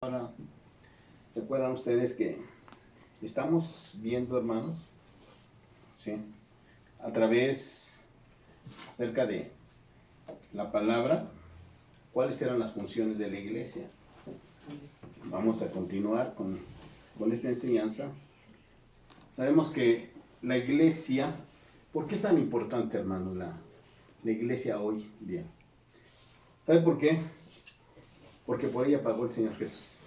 Ahora, recuerdan ustedes que estamos viendo, hermanos, ¿sí? A través, acerca de la palabra, cuáles eran las funciones de la iglesia. Vamos a continuar con esta enseñanza. Sabemos que la iglesia, ¿por qué es tan importante, hermano, la iglesia hoy día? ¿Sabe por qué? Porque por ella pagó el Señor Jesús.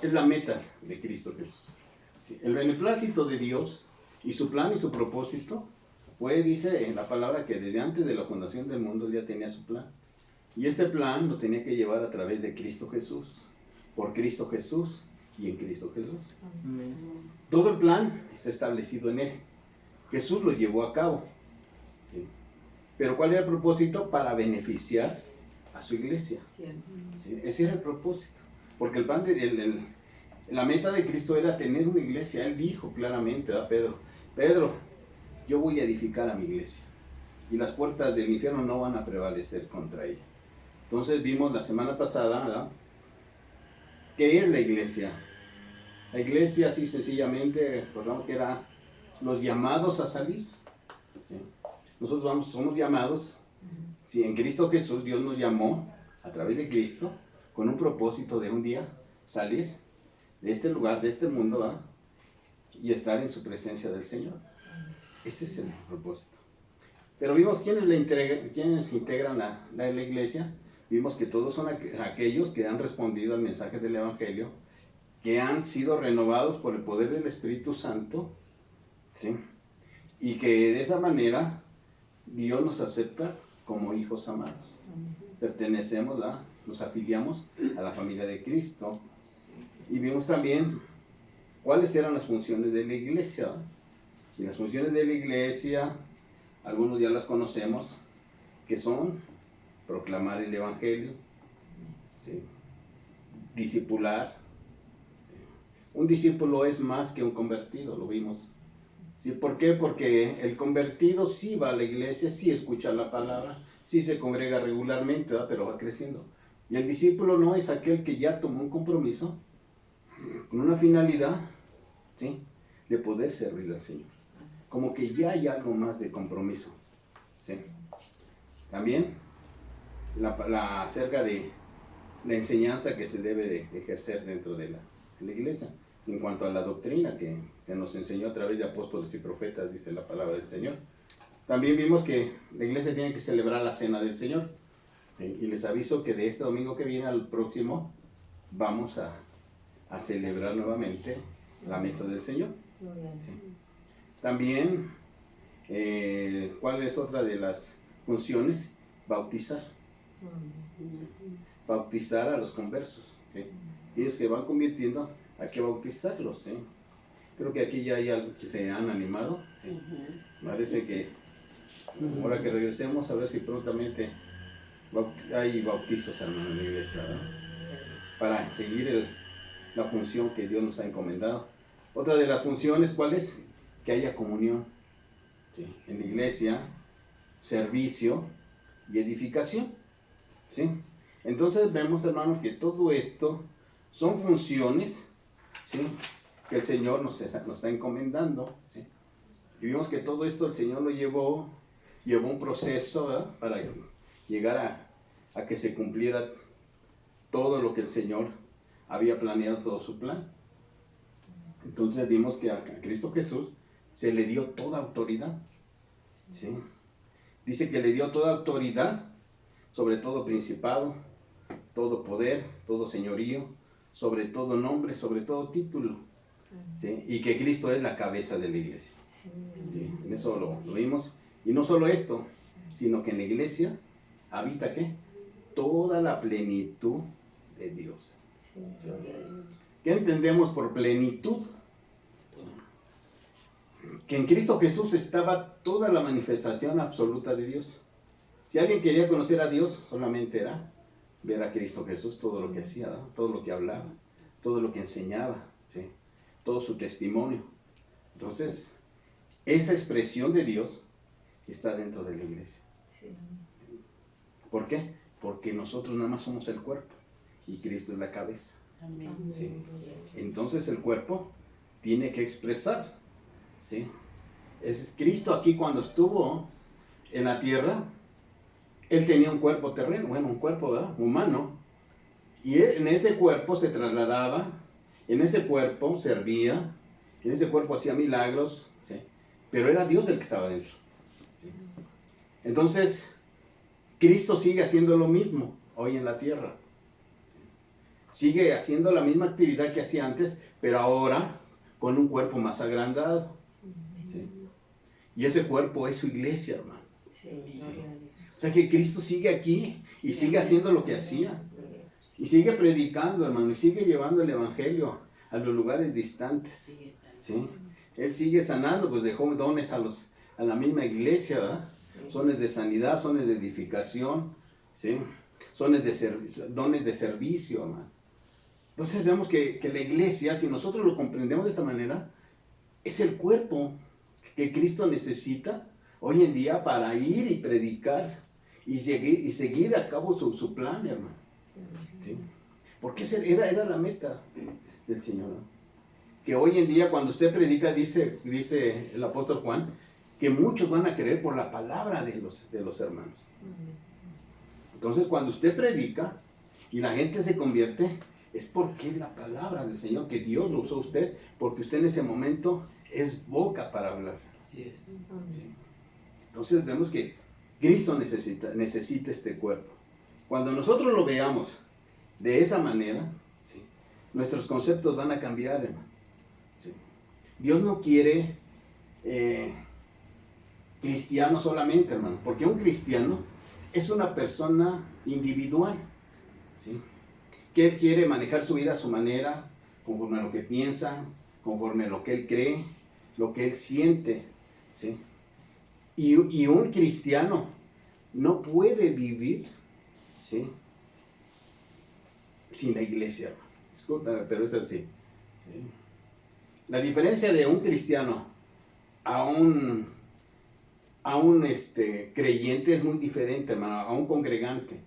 Es la meta de Cristo Jesús. ¿Sí? El beneplácito de Dios y su plan y su propósito fue, dice en la palabra, que desde antes de la fundación del mundo Él ya tenía su plan. Y este plan lo tenía que llevar a través de Cristo Jesús, por Cristo Jesús y en Cristo Jesús. Amén. Todo el plan está establecido en Él. Jesús lo llevó a cabo. ¿Sí? Pero ¿cuál era el propósito? Para beneficiar a su iglesia. ¿Sí? Ese era el propósito. Porque el plan la meta de Cristo era tener una iglesia. Él dijo claramente a Pedro, yo voy a edificar a mi iglesia y las puertas del infierno no van a prevalecer contra ella. Entonces vimos la semana pasada, ¿verdad?, ¿qué es la iglesia? La iglesia, así sencillamente, recordamos que era los llamados a salir. ¿Sí? Nosotros somos llamados, si en Cristo Jesús Dios nos llamó a través de Cristo con un propósito de un día salir de este lugar, de este mundo, ¿verdad?, y estar en su presencia del Señor. Ese es el propósito. Pero vimos quiénes integran la iglesia. Vimos que todos son aquellos que han respondido al mensaje del Evangelio, que han sido renovados por el poder del Espíritu Santo, ¿sí?, y que de esa manera Dios nos acepta como hijos amados. Pertenecemos, ¿verdad?, nos afiliamos a la familia de Cristo. Y vimos también cuáles eran las funciones de la iglesia, ¿verdad? Y las funciones de la iglesia, algunos ya las conocemos, que son proclamar el Evangelio, ¿sí?, discipular. ¿Sí? Un discípulo es más que un convertido, lo vimos. ¿Sí? ¿Por qué? Porque el convertido sí va a la iglesia, sí escucha la palabra, sí se congrega regularmente, ¿verdad?, pero va creciendo. Y el discípulo no es aquel que ya tomó un compromiso con una finalidad, ¿sí?, de poder servir al Señor. Como que ya hay algo más de compromiso. ¿Sí? También acerca de la enseñanza que se debe de ejercer dentro de la iglesia. En cuanto a la doctrina que se nos enseñó a través de apóstoles y profetas, dice la palabra del Señor. También vimos que la iglesia tiene que celebrar la cena del Señor. ¿Sí? Y les aviso que de este domingo que viene al próximo vamos a celebrar nuevamente la mesa del Señor. ¿Sí? También, ¿cuál es otra de las funciones? Bautizar. Bautizar a los conversos. ¿Sí? Ellos que van convirtiendo, hay que bautizarlos. ¿Sí? Creo que aquí ya hay algo que se han animado. ¿Sí? Parece que ahora que regresemos, a ver si prontamente hay bautizos, hermano, en la iglesia, ¿verdad?, para seguir la función que Dios nos ha encomendado. Otra de las funciones, ¿cuál es? Que haya comunión, ¿sí?, en la iglesia, servicio y edificación. ¿Sí? Entonces vemos, hermanos, que todo esto son funciones, ¿sí?, que el Señor nos está encomendando. ¿Sí? Y vimos que todo esto el Señor lo llevó un proceso, ¿verdad?, para llegar a que se cumpliera todo lo que el Señor había planeado, todo su plan. Entonces vimos que a Cristo Jesús se le dio toda autoridad. ¿Sí? Dice que le dio toda autoridad sobre todo principado, todo poder, todo señorío, sobre todo nombre, sobre todo título. ¿Sí? Y que Cristo es la cabeza de la iglesia. ¿Sí? En eso lo vimos. Y no solo esto, sino que en la iglesia habita ¿qué? Toda la plenitud de Dios. ¿Sí? ¿Qué entendemos por plenitud? Que en Cristo Jesús estaba toda la manifestación absoluta de Dios. Si alguien quería conocer a Dios, solamente era ver a Cristo Jesús, todo lo que hacía, ¿no?, todo lo que hablaba, todo lo que enseñaba, ¿sí?, todo su testimonio. Entonces, esa expresión de Dios está dentro de la iglesia. Sí. ¿Por qué? Porque nosotros nada más somos el cuerpo y Cristo es la cabeza. Amén. ¿sí? Entonces el cuerpo tiene que expresar, ¿sí? Es Cristo aquí cuando estuvo en la tierra, Él tenía un cuerpo terreno, bueno, un cuerpo, ¿verdad?, humano, y en ese cuerpo se trasladaba, en ese cuerpo servía, en ese cuerpo hacía milagros, ¿sí? Pero era Dios el que estaba dentro, ¿sí? Entonces, Cristo sigue haciendo lo mismo hoy en la tierra. Sigue haciendo la misma actividad que hacía antes, pero ahora con un cuerpo más agrandado, ¿sí? Y ese cuerpo es su iglesia, hermano. Sí, gloria a Dios. O sea que Cristo sigue aquí y sigue haciendo lo que hacía. Y sigue predicando, hermano, y sigue llevando el evangelio a los lugares distantes, ¿sí? Él sigue sanando, pues dejó dones a la misma iglesia, ¿verdad? Dones de sanidad, dones de edificación, ¿sí? Dones de servicio, hermano. Entonces vemos que la iglesia, si nosotros lo comprendemos de esta manera, es el cuerpo que Cristo necesita hoy en día para ir y predicar y seguir a cabo su plan, hermano. ¿Sí? Porque era la meta del Señor, ¿no? Que hoy en día cuando usted predica, dice el apóstol Juan, que muchos van a creer por la palabra de los hermanos. Entonces cuando usted predica y la gente se convierte, es porque es la palabra del Señor, que Dios lo usó a usted, porque usted en ese momento es boca para hablar. Así es. ¿Sí? Entonces vemos que Cristo necesita este cuerpo. Cuando nosotros lo veamos de esa manera, ¿sí?, nuestros conceptos van a cambiar, hermano. ¿Sí? Dios no quiere cristiano solamente, hermano, porque un cristiano es una persona individual, ¿sí?, que él quiere manejar su vida a su manera, conforme a lo que piensa, conforme a lo que él cree, lo que él siente, ¿sí? Y un cristiano no puede vivir, ¿sí?, sin la iglesia, hermano. Discúlpame, pero es así, ¿sí? La diferencia de un cristiano a un creyente es muy diferente, hermano, a un congregante.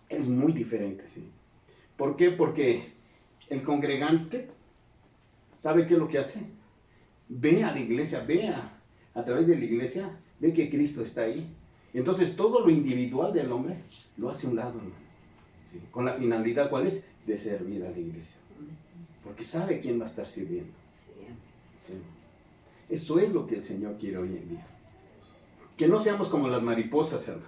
Es muy diferente, ¿sí? ¿Por qué? Porque el congregante, ¿sabe qué es lo que hace? Ve a la iglesia, a través de la iglesia, ve que Cristo está ahí. Entonces todo lo individual del hombre lo hace a un lado, hermano, ¿sí? Con la finalidad, ¿cuál es? De servir a la iglesia. Porque sabe quién va a estar sirviendo. ¿Sí? Eso es lo que el Señor quiere hoy en día. Que no seamos como las mariposas, hermano.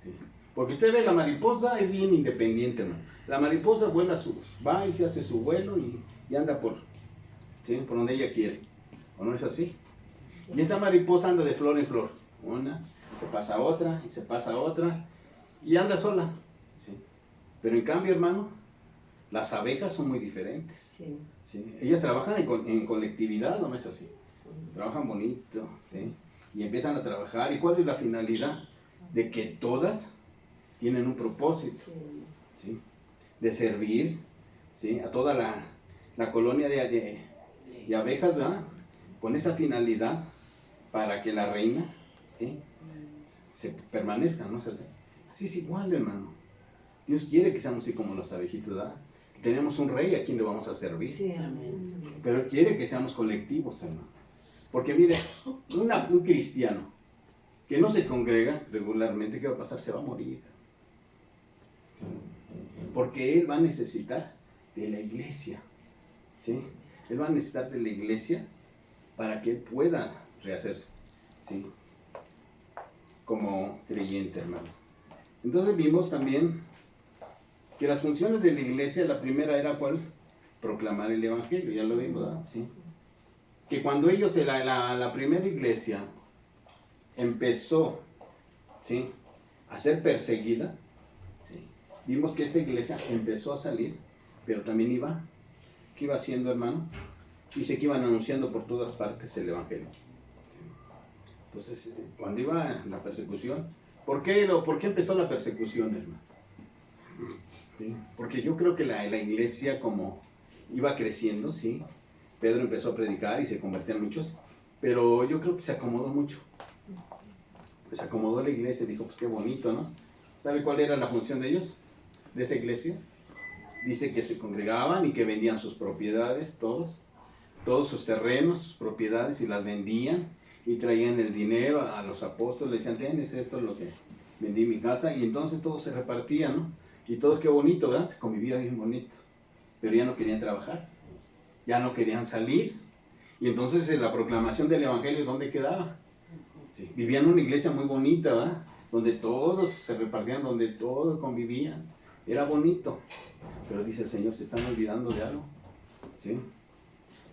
¿Sí? Porque usted ve, la mariposa es bien independiente, hermano. La mariposa va y se hace su vuelo y anda por donde ella quiere. ¿O no es así? Y esa mariposa anda de flor en flor. Una, se pasa otra, y se pasa otra, y anda sola. ¿Sí? Pero en cambio, hermano, las abejas son muy diferentes. Sí. ¿Sí? Ellas trabajan en colectividad, ¿o no es así? Trabajan bonito, ¿sí? Y empiezan a trabajar. ¿Y cuál es la finalidad? De que todas tienen un propósito, ¿sí?, de servir, ¿sí?, a toda la colonia de abejas, ¿verdad?, con esa finalidad para que la reina, ¿sí?, se permanezca, ¿no es así? Así es igual, hermano. Dios quiere que seamos así como las abejitas, ¿verdad? Tenemos un rey a quien le vamos a servir. Sí, amén. Pero Él quiere que seamos colectivos, hermano. Porque mire, un cristiano que no se congrega regularmente, ¿qué va a pasar? Se va a morir. Porque él va a necesitar de la iglesia, ¿sí? Él va a necesitar de la iglesia para que él pueda rehacerse, ¿sí?, como creyente, hermano. Entonces vimos también que las funciones de la iglesia, la primera era ¿cuál? Proclamar el evangelio, ya lo vimos, ¿verdad? ¿Sí? Que cuando ellos, la primera iglesia empezó, ¿sí?, a ser perseguida, ¿sí?, vimos que esta iglesia empezó a salir, pero también ¿qué iba haciendo, hermano? Dice que iban anunciando por todas partes el evangelio. Entonces, cuando iba la persecución, ¿por qué empezó la persecución, hermano? ¿Sí? Porque yo creo que la iglesia, como iba creciendo, ¿sí?, Pedro empezó a predicar y se convertían muchos, pero yo creo que se acomodó mucho. Se acomodó la iglesia y dijo, pues qué bonito, ¿no? ¿Sabe cuál era la función de ellos? De esa iglesia. dice que se congregaban y que vendían sus propiedades, todos sus terrenos, sus propiedades, y las vendían y traían el dinero a los apóstoles, le decían, tienes esto es lo que vendí en mi casa, y entonces todos se repartían, ¿no? Y todos, qué bonito, ¿verdad? Se convivía bien bonito, pero ya no querían trabajar, ya no querían salir, y entonces la proclamación del evangelio, ¿dónde quedaba? Sí, vivían en una iglesia muy bonita, ¿verdad? Donde todos se repartían, donde todos convivían, era bonito, pero dice el Señor, se están olvidando de algo, ¿sí?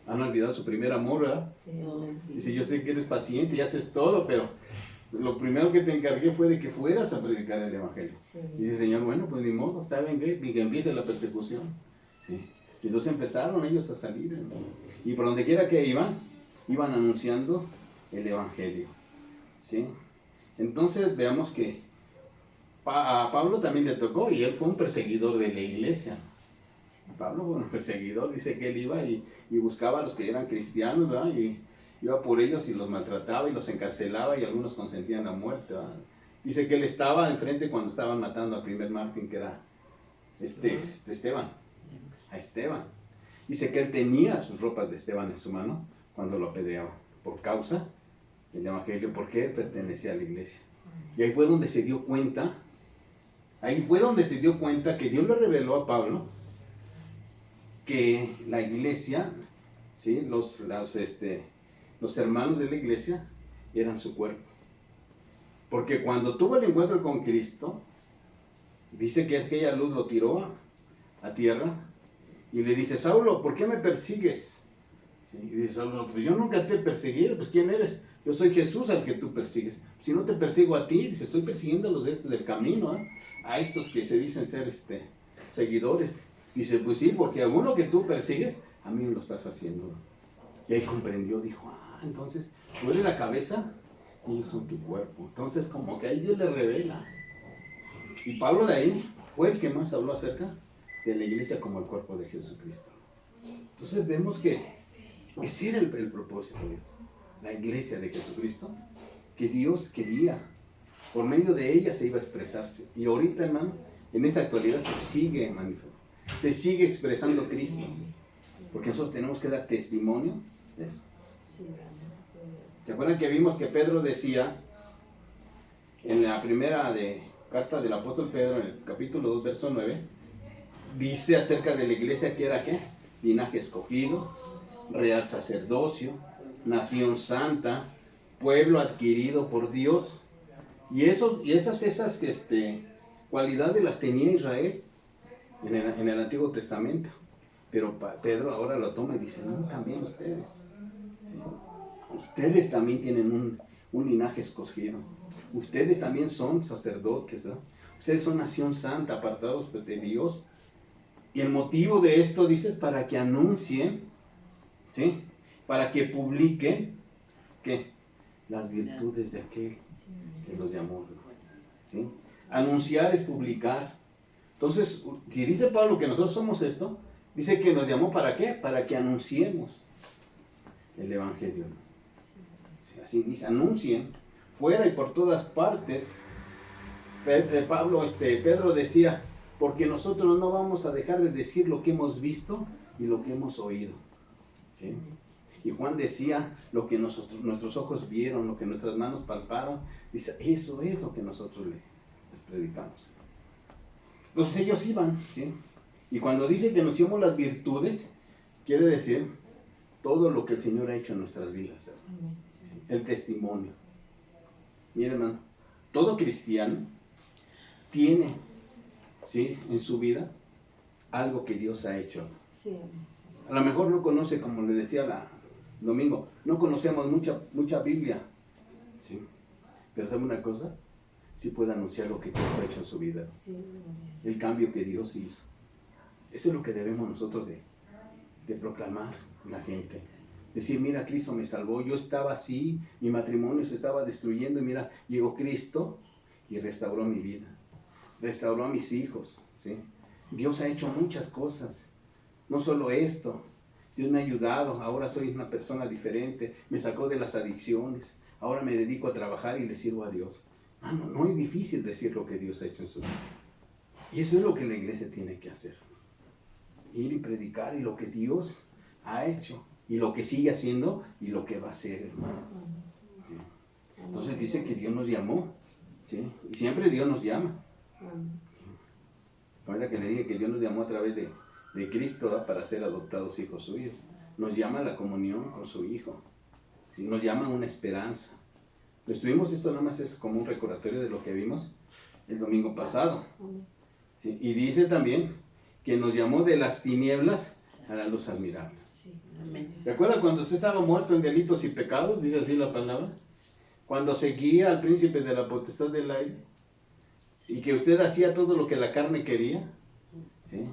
Han olvidado su primer amor, ¿verdad? Sí, Dice, yo sé que eres paciente y haces todo, pero lo primero que te encargué fue de que fueras a predicar el evangelio. sí. Y dice, Señor, bueno, pues ni modo, ¿saben qué? Y que empiece la persecución. ¿Sí? Y entonces empezaron ellos a salir, ¿no? Y por donde quiera que iban anunciando el evangelio. ¿Sí? Entonces veamos que a Pablo también le tocó, y él fue un perseguidor de la iglesia. Pablo fue un perseguidor, dice que él iba y buscaba a los que eran cristianos, ¿verdad? Y iba por ellos y los maltrataba y los encarcelaba, y algunos consentían la muerte, ¿verdad? Dice que él estaba enfrente cuando estaban matando al primer mártir, que era Esteban, a Esteban. Dice que él tenía sus ropas de Esteban en su mano cuando lo apedreaban, por causa del evangelio, porque él pertenecía a la iglesia. Y ahí fue donde se dio cuenta, que Dios le reveló a Pablo que la iglesia, ¿sí? los hermanos de la iglesia eran su cuerpo. Porque cuando tuvo el encuentro con Cristo, dice que aquella luz lo tiró a tierra y le dice, Saulo, ¿por qué me persigues? ¿Sí? Y dice Saulo, pues yo nunca te he perseguido, pues ¿quién eres? Yo soy Jesús al que tú persigues. Si no te persigo a ti, dice, estoy persiguiendo a los de estos del camino, ¿eh? A estos que se dicen ser seguidores. Dice, pues sí, porque alguno que tú persigues, a mí me lo estás haciendo. Y ahí comprendió, dijo, entonces, tú eres la cabeza y ellos son tu cuerpo. Entonces, como que ahí Dios le revela. Y Pablo de ahí fue el que más habló acerca de la iglesia como el cuerpo de Jesucristo. Entonces vemos que ese era el propósito de Dios. La iglesia de Jesucristo, que Dios quería, por medio de ella se iba a expresarse. Y ahorita, hermano, en esa actualidad se sigue manifestando. Se sigue expresando Cristo, porque nosotros tenemos que dar testimonio de eso. ¿Se acuerdan que vimos que Pedro decía en la primera carta del apóstol Pedro, en el capítulo 2, verso 9, dice acerca de la iglesia que era ¿qué? Linaje escogido, real sacerdocio, nación santa, pueblo adquirido por Dios. Y esas cualidades las tenía Israel en el Antiguo Testamento, pero Pedro ahora lo toma y dice, no, también ustedes, ¿sí? Ustedes también tienen un linaje escogido, ustedes también son sacerdotes, ¿no? Ustedes son nación santa, apartados de Dios, y el motivo de esto, dice, para que anuncien, ¿sí? Para que publiquen, ¿qué? Las virtudes de aquel que los llamó, ¿sí? Anunciar es publicar. Entonces, si dice Pablo que nosotros somos esto, dice que nos llamó ¿para qué? Para que anunciemos el evangelio. Sí, así dice, anuncien fuera y por todas partes. Pedro decía, porque nosotros no vamos a dejar de decir lo que hemos visto y lo que hemos oído. ¿Sí? Y Juan decía, lo que nuestros ojos vieron, lo que nuestras manos palparon, dice, eso es lo que nosotros les predicamos. Entonces ellos iban, ¿sí? Y cuando dice que anunciamos las virtudes, quiere decir todo lo que el Señor ha hecho en nuestras vidas, ¿sí? El testimonio. Mira, hermano, todo cristiano tiene, ¿sí? En su vida algo que Dios ha hecho. Sí. A lo mejor no conoce, como le decía el domingo, no conocemos mucha Biblia, ¿sí? Pero ¿sabe una cosa? Sí puede anunciar lo que Dios ha hecho en su vida, Sí. el cambio que Dios hizo. Eso es lo que debemos nosotros de proclamar a la gente. Decir, mira, Cristo me salvó, yo estaba así, mi matrimonio se estaba destruyendo, y mira, llegó Cristo y restauró mi vida, restauró a mis hijos, ¿sí? Dios ha hecho muchas cosas, no solo esto, Dios me ha ayudado, ahora soy una persona diferente, me sacó de las adicciones, ahora me dedico a trabajar y le sirvo a Dios. No es difícil decir lo que Dios ha hecho en su vida. Y eso es lo que la iglesia tiene que hacer. ir y predicar y lo que Dios ha hecho y lo que sigue haciendo y lo que va a hacer, hermano. Entonces dice que Dios nos llamó, ¿sí? Y siempre Dios nos llama. Ahora que le dije que Dios nos llamó a través de Cristo, ¿verdad? Para ser adoptados hijos suyos. Nos llama a la comunión con su Hijo, ¿sí? Nos llama a una esperanza. Lo estuvimos, esto nada más es como un recordatorio de lo que vimos el domingo pasado, ¿sí? Y dice también que nos llamó de las tinieblas a la luz admirable. ¿Se acuerda cuando usted estaba muerto en delitos y pecados? Dice así la palabra. Cuando seguía al príncipe de la potestad del aire y que usted hacía todo lo que la carne quería, ¿sí?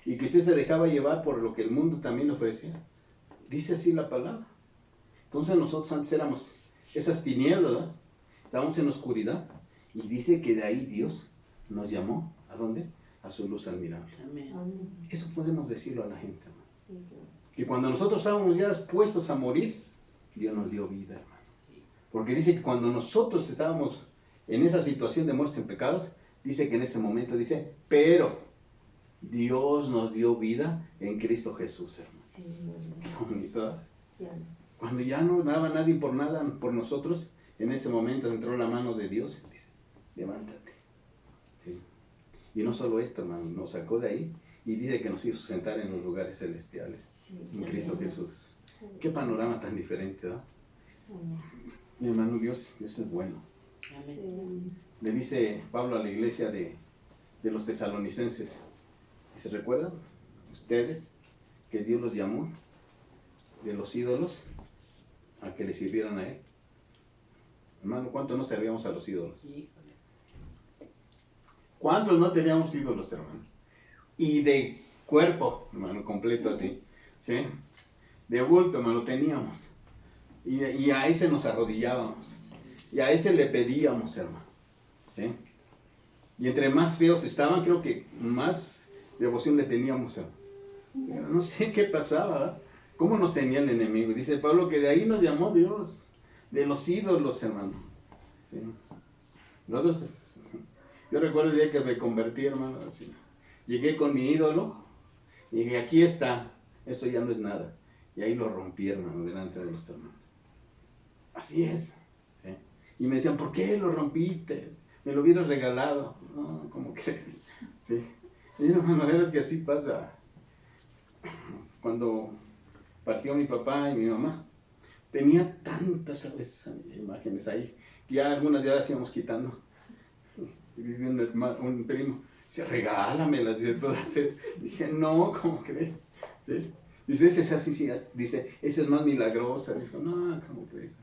Y que usted se dejaba llevar por lo que el mundo también ofrecía. Dice así la palabra. Entonces nosotros antes éramos esas tinieblas, ¿verdad? Estábamos en la oscuridad. Y dice que de ahí Dios nos llamó. ¿A dónde? A su luz admirable. Amén. Eso podemos decirlo a la gente, hermano. Y cuando nosotros estábamos ya puestos a morir, Dios nos dio vida, hermano. Porque dice que cuando nosotros estábamos en esa situación de muerte en pecados, dice que en ese momento dice, pero Dios nos dio vida en Cristo Jesús, hermano. Sí. Qué bonito, ¿eh? Sí. Cuando ya no daba nadie por nada por nosotros, en ese momento entró la mano de Dios y dice, levántate. ¿Sí? Y no solo esto, hermano, nos sacó de ahí y dice que nos hizo sentar en los lugares celestiales, Sí. en Cristo Jesús. Qué panorama tan diferente, ¿verdad? Amén. Mi hermano, Dios es bueno. Sí. Le dice Pablo a la iglesia de los tesalonicenses, ¿y se recuerdan ustedes que Dios los llamó de los ídolos a que le sirvieran a Él? Hermano, ¿cuántos no servíamos a los ídolos? Híjole. ¿Cuántos no teníamos ídolos, hermano? Y de cuerpo, hermano, completo así, ¿sí? De bulto, hermano, lo teníamos. Y a ese nos arrodillábamos. Y a ese le pedíamos, hermano, ¿sí? Y entre más feos estaban, creo que más devoción le teníamos, hermano. Pero no sé qué pasaba, ¿verdad? ¿Cómo nos tenía el enemigo? Dice Pablo que de ahí nos llamó Dios, de los ídolos, hermano. ¿Sí? Nosotros, yo recuerdo el día que me convertí, hermano, así. Llegué con mi ídolo y dije, aquí está, esto ya no es nada. Y ahí lo rompí, hermano, delante de los hermanos. Así es. ¿Sí? Y me decían, ¿por qué lo rompiste? Me lo hubieras regalado. No, ¿cómo crees? ¿Sí? Y hermano, es que así pasa. Cuando partió mi papá y mi mamá, tenía tantas imágenes ahí, que ya algunas ya las íbamos quitando. Y dice un primo, dice, regálamelas, dice, todas esas. Dije, no, ¿cómo crees? ¿Sí? Dice, ese es así, sí, dice, esa es más milagrosa. Dijo, no, ¿cómo crees?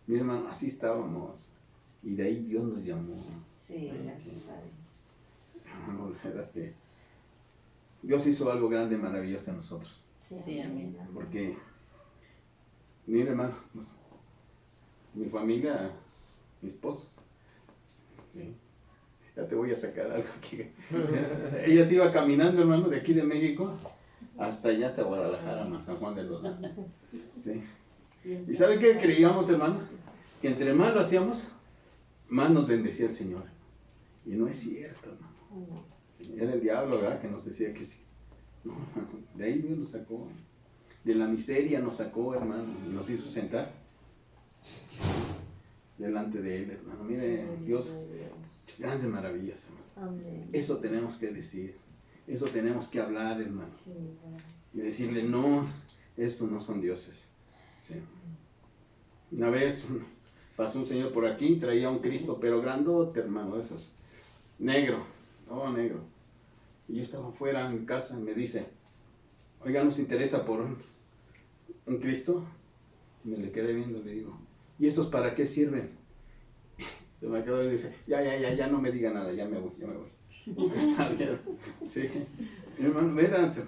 Mi hermano, así estábamos. Y de ahí Dios nos llamó. Sí, gracias a Dios. No, la verdad es que Dios hizo algo grande y maravilloso en nosotros. Sí, amén. Porque, mire, hermano, mi familia, mi esposo, ¿sí? Ya te voy a sacar algo aquí. Ella se iba caminando, hermano, de aquí de México hasta allá, hasta Guadalajara, a San Juan de los Lagos. ¿Sí? ¿Y sabe qué creíamos, hermano? Que entre más lo hacíamos, más nos bendecía el Señor. Y no es cierto, hermano. Era el diablo, ¿verdad?, que nos decía que sí. No, de ahí Dios nos sacó. De la miseria nos sacó, hermano, y nos hizo sentar delante de Él, hermano. Mire, Dios, grandes maravillas, hermano. Amén. Eso tenemos que decir. Eso tenemos que hablar, hermano. Sí, gracias. Y decirle, no, estos no son dioses. ¿Sí? Una vez pasó un señor por aquí, traía un Cristo, pero grandote, hermano, de esos. Negro, todo negro. Y yo estaba afuera en mi casa y me dice, oiga, ¿nos interesa por un Cristo? Y me le quedé viendo, le digo, ¿y estos para qué sirven? Se me quedó y dice, ya no me diga nada, ya me voy. ¿Sabieron? Sí. Mi hermano, véanse,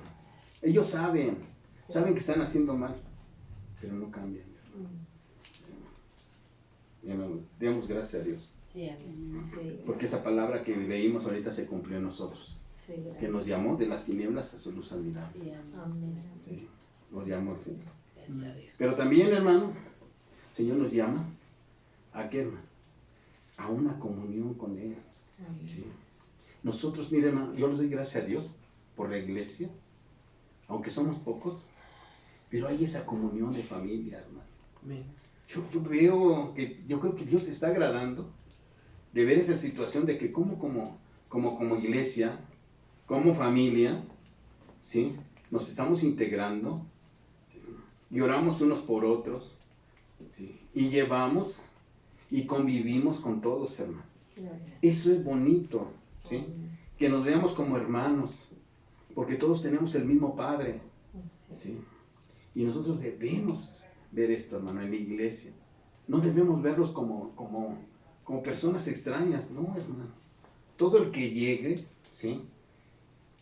ellos saben que están haciendo mal, pero no cambian. Mi hermano, demos gracias a Dios. Sí, amén. Sí, Porque esa palabra que leímos ahorita se cumplió en nosotros. sí, gracias. Que nos llamó de las tinieblas a su luz admirable. Sí, amén. Sí, nos llamó, sí. Gracias a Dios. Pero también, hermano, el Señor nos llama ¿a qué, hermano? A una comunión con Él. Amén. Sí. Nosotros, mire, hermano, yo le doy gracias a Dios por la iglesia, aunque somos pocos, pero hay esa comunión de familia, hermano. Amén. Yo creo que Dios se está agradando de ver esa situación de que como iglesia, como familia, ¿sí? Nos estamos integrando, ¿sí? Y oramos unos por otros, ¿sí? Y llevamos y convivimos con todos, hermano. Eso es bonito, ¿sí? Que nos veamos como hermanos, porque todos tenemos el mismo Padre, ¿sí? Y nosotros debemos ver esto, hermano, en la iglesia. No debemos verlos como personas extrañas, no, hermano. Todo el que llegue, ¿sí?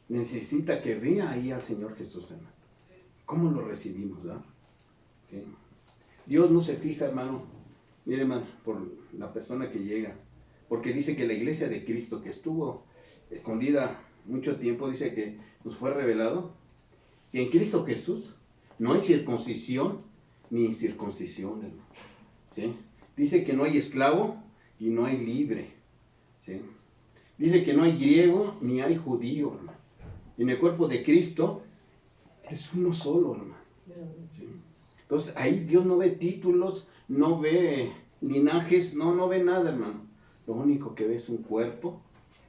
Necesita que vea ahí al Señor Jesús, hermano. ¿Cómo lo recibimos, verdad? ¿Sí? Dios no se fija, hermano, mire, hermano, por la persona que llega. Porque dice que la iglesia de Cristo, que estuvo escondida mucho tiempo, dice que nos fue revelado que en Cristo Jesús no hay circuncisión ni incircuncisión, hermano. ¿Sí? Dice que no hay esclavo y no hay libre. ¿Sí? Dice que no hay griego ni hay judío, hermano. En el cuerpo de Cristo es uno solo, hermano. ¿Sí? Entonces ahí Dios no ve títulos, no ve linajes, no ve nada, hermano. Lo único que ve es un cuerpo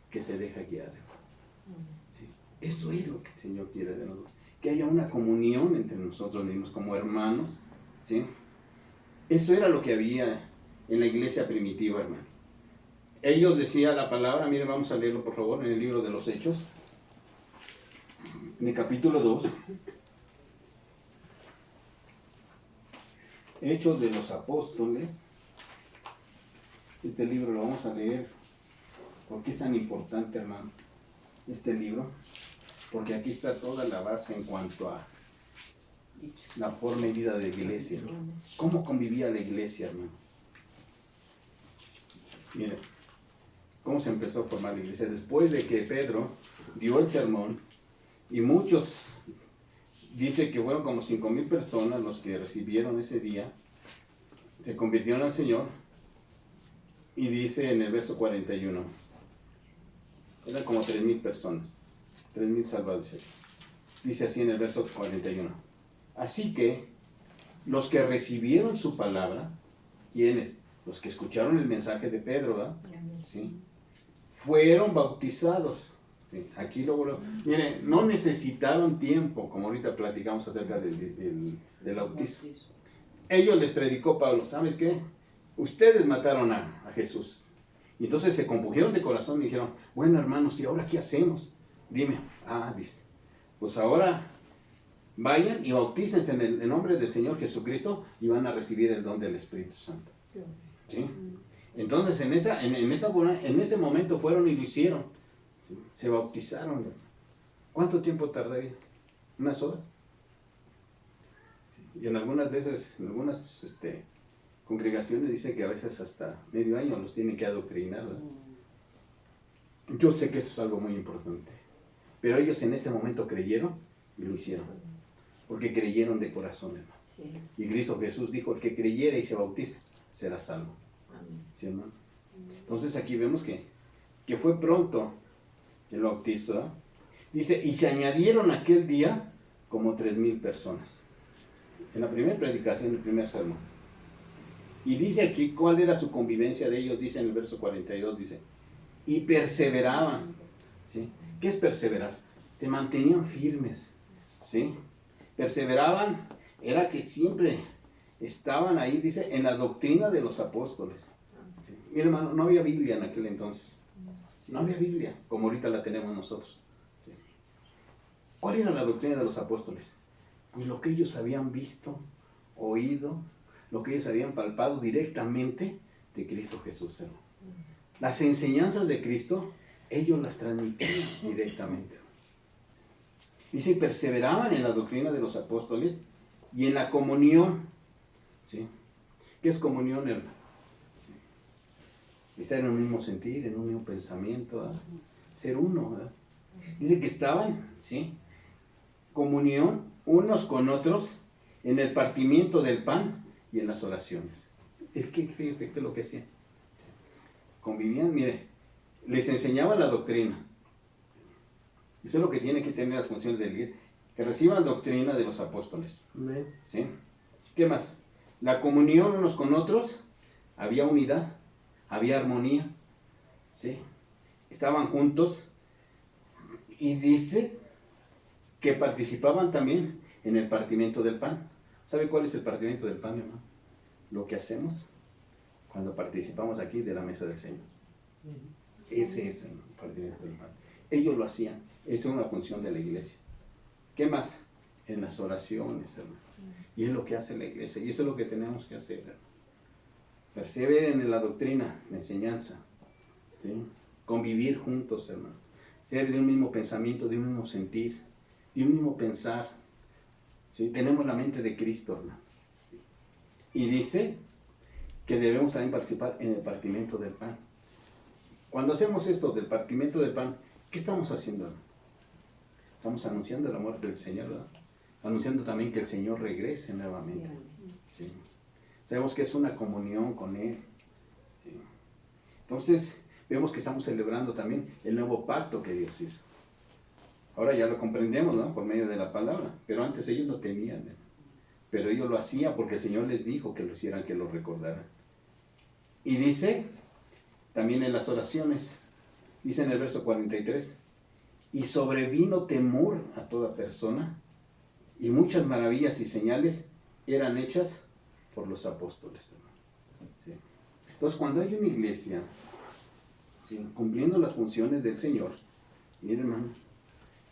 que se deja guiar, hermano. ¿Sí? Eso es lo que el Señor quiere de nosotros. Que haya una comunión entre nosotros mismos como hermanos, ¿sí? Eso era lo que había en la iglesia primitiva, hermano. Ellos decían la palabra, miren, vamos a leerlo por favor, en el libro de los Hechos, en el capítulo 2. Hechos de los Apóstoles. Este libro lo vamos a leer. ¿Por qué es tan importante, hermano, este libro? Porque aquí está toda la base en cuanto a la forma y vida de la iglesia. ¿Cómo convivía la iglesia, hermano? Miren, ¿cómo se empezó a formar la iglesia? Después de que Pedro dio el sermón, y muchos, dice que fueron como 5,000 personas los que recibieron ese día, se convirtieron al Señor, y dice en el verso 41, eran como 3,000 personas, 3,000 salvados. Dice así en el verso 41. Así que los que recibieron su palabra, ¿quiénes? Los que escucharon el mensaje de Pedro, ¿verdad? ¿Sí? Fueron bautizados. ¿Sí? Aquí luego, miren, no necesitaron tiempo, como ahorita platicamos acerca del bautismo. Ellos les predicó Pablo, ¿sabes qué? Ustedes mataron a Jesús. Y entonces se compusieron de corazón y dijeron, bueno, hermanos, ¿y ahora qué hacemos? Dime. Dice, pues ahora vayan y bautícense en el nombre del Señor Jesucristo y van a recibir el don del Espíritu Santo. ¿Sí? Entonces en ese momento fueron y lo hicieron. ¿Sí? Se bautizaron. ¿Cuánto tiempo tardaría? ¿Unas horas? ¿Sí? Y en algunas veces, en algunas congregaciones dice que a veces hasta medio año los tienen que adoctrinar, ¿verdad? Yo sé que eso es algo muy importante. Pero ellos en ese momento creyeron y lo hicieron. Porque creyeron de corazón, hermano. Sí. Y Cristo Jesús dijo, el que creyera y se bautice, será salvo. Amén. ¿Sí, hermano? Entonces aquí vemos que fue pronto el bautizo, ¿eh? Dice, y se añadieron aquel día como 3,000 personas. En la primera predicación, en el primer sermón. Y dice aquí cuál era su convivencia de ellos, dice en el verso 42, dice, y perseveraban. ¿Sí? ¿Qué es perseverar? Se mantenían firmes. ¿Sí? Perseveraban, era que siempre estaban ahí, dice, en la doctrina de los apóstoles. ¿Sí? Mi hermano, no había Biblia en aquel entonces. No había Biblia, como ahorita la tenemos nosotros. ¿Sí? ¿Cuál era la doctrina de los apóstoles? Pues lo que ellos habían visto, oído, lo que ellos habían palpado directamente de Cristo Jesús. ¿Sí? Las enseñanzas de Cristo, ellos las transmitían directamente. Dice, perseveraban en la doctrina de los apóstoles y en la comunión. ¿Sí? ¿Qué es comunión, hermano? Estar en un mismo sentir, en un mismo pensamiento, ¿verdad? Ser uno, ¿verdad? Dice que estaban, ¿sí? Comunión unos con otros en el partimiento del pan y en las oraciones. Es que fíjate lo que hacían. Convivían, mire, les enseñaba la doctrina. Eso es lo que tiene que tener las funciones de la iglesia. que reciban doctrina de los apóstoles. Amén. ¿Sí? ¿Qué más? La comunión unos con otros, había unidad, había armonía. ¿Sí? Estaban juntos y dice que participaban también en el partimiento del pan. ¿Sabe cuál es el partimiento del pan, hermano? Lo que hacemos cuando participamos aquí de la mesa del Señor. Ese es el partimiento del pan. Ellos lo hacían. Esa es una función de la iglesia. ¿Qué más? En las oraciones, hermano. Y es lo que hace la iglesia. Y eso es lo que tenemos que hacer, hermano. Perseveren en la doctrina, la enseñanza. ¿Sí? Convivir juntos, hermano. Ser de un mismo pensamiento, de un mismo sentir, de un mismo pensar. ¿Sí? Tenemos la mente de Cristo, hermano. Y dice que debemos también participar en el partimiento del pan. Cuando hacemos esto del partimiento del pan, ¿qué estamos haciendo, hermano? Estamos anunciando la muerte del Señor, ¿verdad? Anunciando también que el Señor regrese nuevamente. ¿Sí? Sabemos que es una comunión con Él. ¿Sí? Entonces, vemos que estamos celebrando también el nuevo pacto que Dios hizo. Ahora ya lo comprendemos, ¿no? Por medio de la palabra. Pero antes ellos no tenían, ¿no? Pero ellos lo hacían porque el Señor les dijo que lo hicieran, que lo recordaran. Y dice, también en las oraciones, dice en el verso 43, y sobrevino temor a toda persona, y muchas maravillas y señales eran hechas por los apóstoles. ¿Sí? Entonces, cuando hay una iglesia, ¿sí?, cumpliendo las funciones del Señor, miren, hermano,